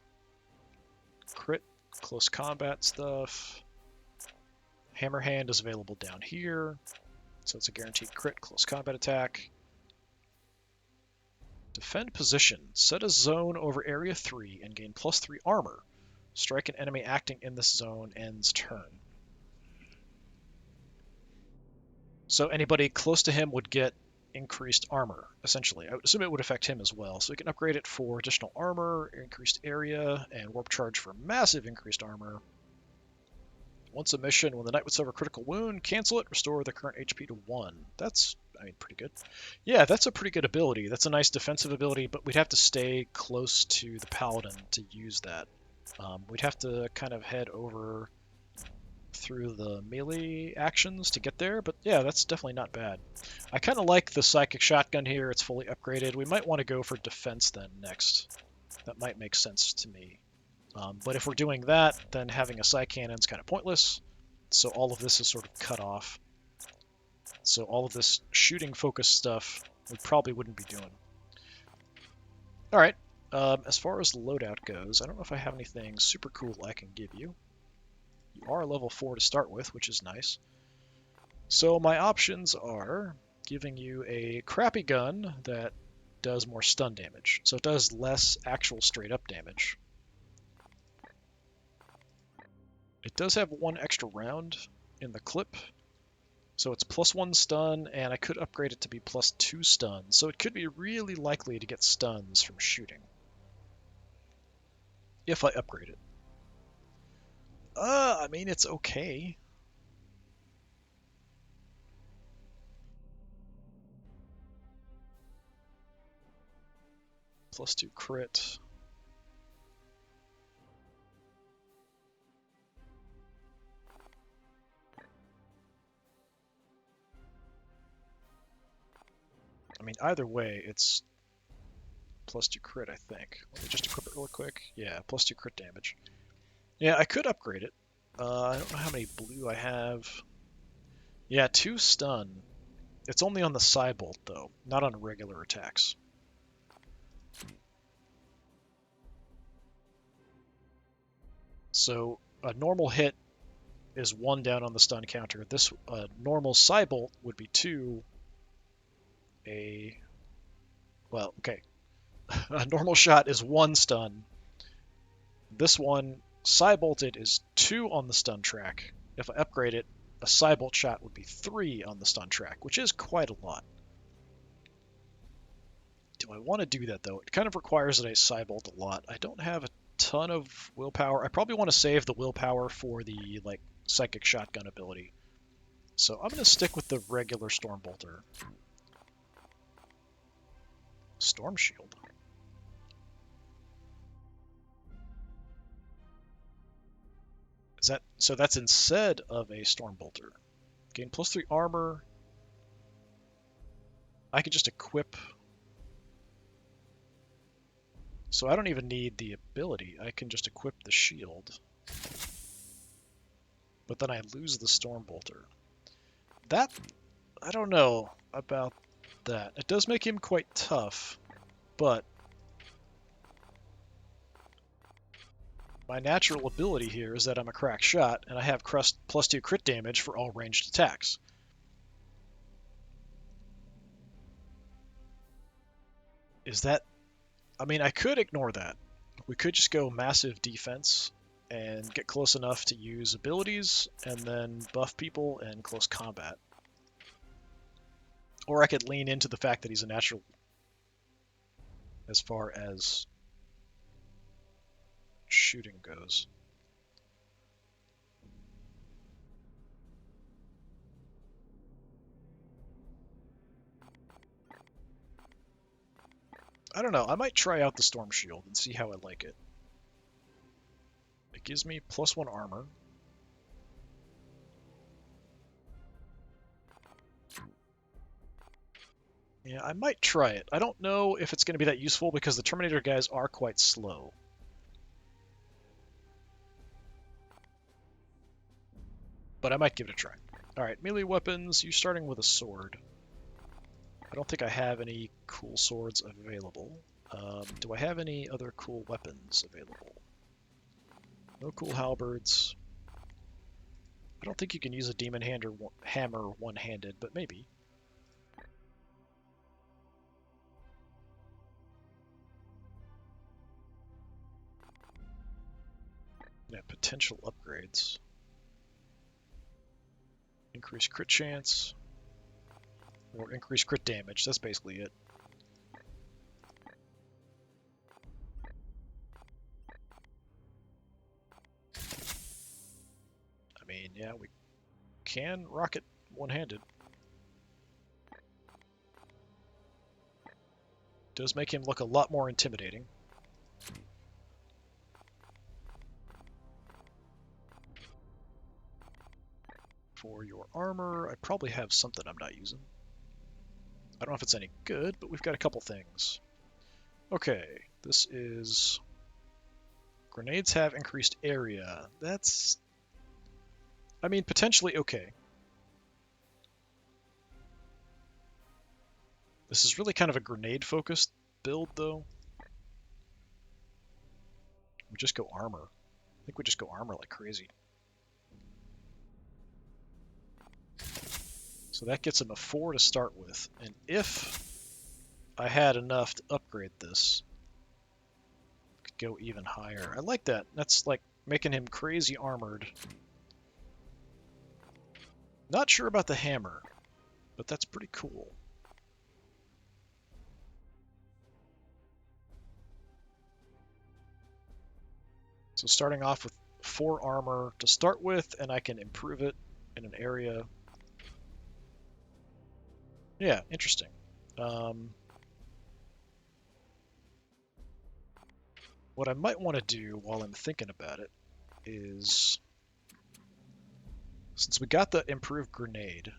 Crit, close combat stuff. Hammer Hand is available down here. So it's a guaranteed crit, close combat attack. Defend position. Set a zone over area 3 and gain +3 armor. Strike an enemy acting in this zone ends turn. So anybody close to him would get increased armor, essentially. I would assume it would affect him as well. So we can upgrade it for additional armor, increased area, and warp charge for massive increased armor. Once a mission, when the knight would suffer a critical wound, cancel it, restore the current HP to 1. That's, I mean, pretty good. Yeah, that's a pretty good ability. That's a nice defensive ability, but we'd have to stay close to the Paladin to use that. We'd have to kind of head over through the melee actions to get there, but yeah, that's definitely not bad. I kind of like the psychic shotgun here. It's fully upgraded. We might want to go for defense then next. That might make sense to me. But if we're doing that, then having a psy cannon is kind of pointless. So all of this is sort of cut off. So all of this shooting focus stuff we probably wouldn't be doing. All right. As far as loadout goes, I don't know if I have anything super cool I can give you. You are level 4 to start with, which is nice. So my options are giving you a crappy gun that does more stun damage. So it does less actual straight up damage. It does have 1 extra round in the clip. So it's +1 stun, and I could upgrade it to be +2 stun. So it could be really likely to get stuns from shooting. If I upgrade it. I mean, it's okay. +2 crit. I mean, either way, it's +2 crit, I think. Let me just equip it real quick. Yeah, +2 crit damage. Yeah, I could upgrade it. I don't know how many blue I have. Yeah, 2 stun. It's only on the psi bolt, though, not on regular attacks. So a normal hit is 1 down on the stun counter. This normal psi bolt would be 2. Well, okay. A normal shot is 1 stun. This one, psi bolted, is 2 on the stun track. If I upgrade it, a psi bolt shot would be 3 on the stun track, which is quite a lot. Do I want to do that, though? It kind of requires that I psi bolt a lot. I don't have a ton of willpower. I probably want to save the willpower for the psychic shotgun ability. So I'm going to stick with the regular storm bolter. Storm shield. So that's instead of a storm bolter. Gain +3 armor. I could just equip. So I don't even need the ability. I can just equip the shield. But then I lose the storm bolter. That, I don't know about that. It does make him quite tough, but my natural ability here is that I'm a crack shot, and I have +2 crit damage for all ranged attacks. Is that... I mean, I could ignore that. We could just go massive defense and get close enough to use abilities, and then buff people in close combat. Or I could lean into the fact that he's a natural as far as shooting goes. I don't know. I might try out the Storm Shield and see how I like it. It gives me +1 armor. Yeah, I might try it. I don't know if it's going to be that useful because the Terminator guys are quite slow. But I might give it a try. Alright, melee weapons, you starting with a sword. I don't think I have any cool swords available. Do I have any other cool weapons available? No cool halberds. I don't think you can use a demon hammer one-handed, but maybe. Yeah, potential upgrades. Increase crit chance. Or increase crit damage, that's basically it. I mean, yeah, we can rock it one-handed. Does make him look a lot more intimidating. For your armor, I probably have something I'm not using. I don't know if it's any good, but we've got a couple things. Okay, this is... Grenades have increased area. That's... I mean, potentially okay. This is really kind of a grenade-focused build, though. We just go armor. I think we just go armor like crazy. So that gets him a 4 to start with. And if I had enough to upgrade this, I could go even higher. I like that. That's like making him crazy armored. Not sure about the hammer, but that's pretty cool. So starting off with 4 armor to start with, and I can improve it in an area. Yeah, interesting. What I might want to do while I'm thinking about it is, since we got the improved grenade,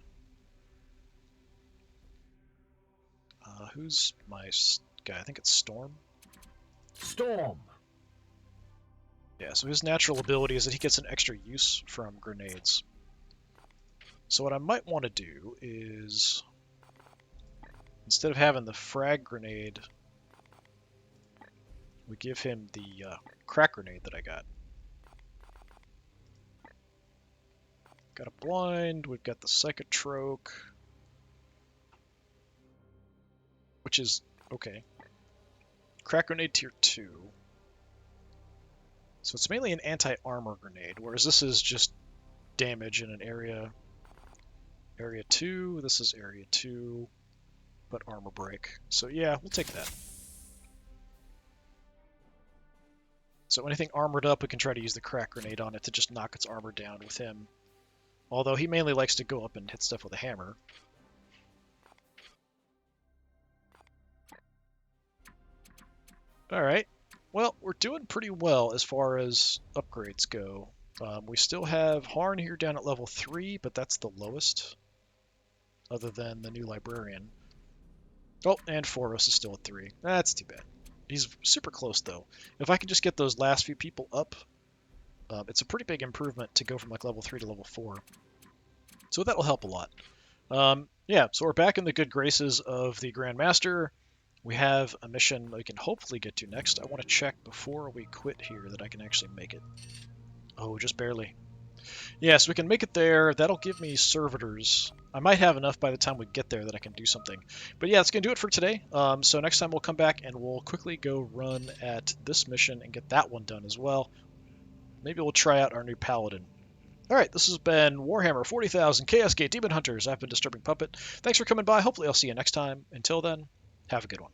who's my guy? I think it's Storm. Storm. Yeah, so his natural ability is that he gets an extra use from grenades. So what I might want to do is, instead of having the frag grenade, we give him the crack grenade that I got. Got a blind, we've got the psychotroche, which is okay. Crack grenade tier 2. So it's mainly an anti-armor grenade, whereas this is just damage in an area. Area 2, this is area 2, but armor break. So yeah, we'll take that. So anything armored up, we can try to use the crack grenade on it to just knock its armor down with him. Although he mainly likes to go up and hit stuff with a hammer. Alright. Well, we're doing pretty well as far as upgrades go. We still have Harn here down at level 3, but that's the lowest, other than the new librarian. Oh, and Foros is still at 3. That's too bad. He's super close, though. If I can just get those last few people up, it's a pretty big improvement to go from like level 3 to level 4. So that'll help a lot. Yeah, so we're back in the good graces of the Grand Master. We have a mission we can hopefully get to next. I want to check before we quit here that I can actually make it. Oh, just barely. Yeah, so we can make it there. That'll give me servitors. I might have enough by the time we get there that I can do something. But yeah, that's going to do it for today. So next time we'll come back and we'll quickly go run at this mission and get that one done as well. Maybe we'll try out our new Paladin. Alright, this has been Warhammer 40,000 KSK Demon Hunters. I've been Disturbing Puppet. Thanks for coming by. Hopefully I'll see you next time. Until then, have a good one.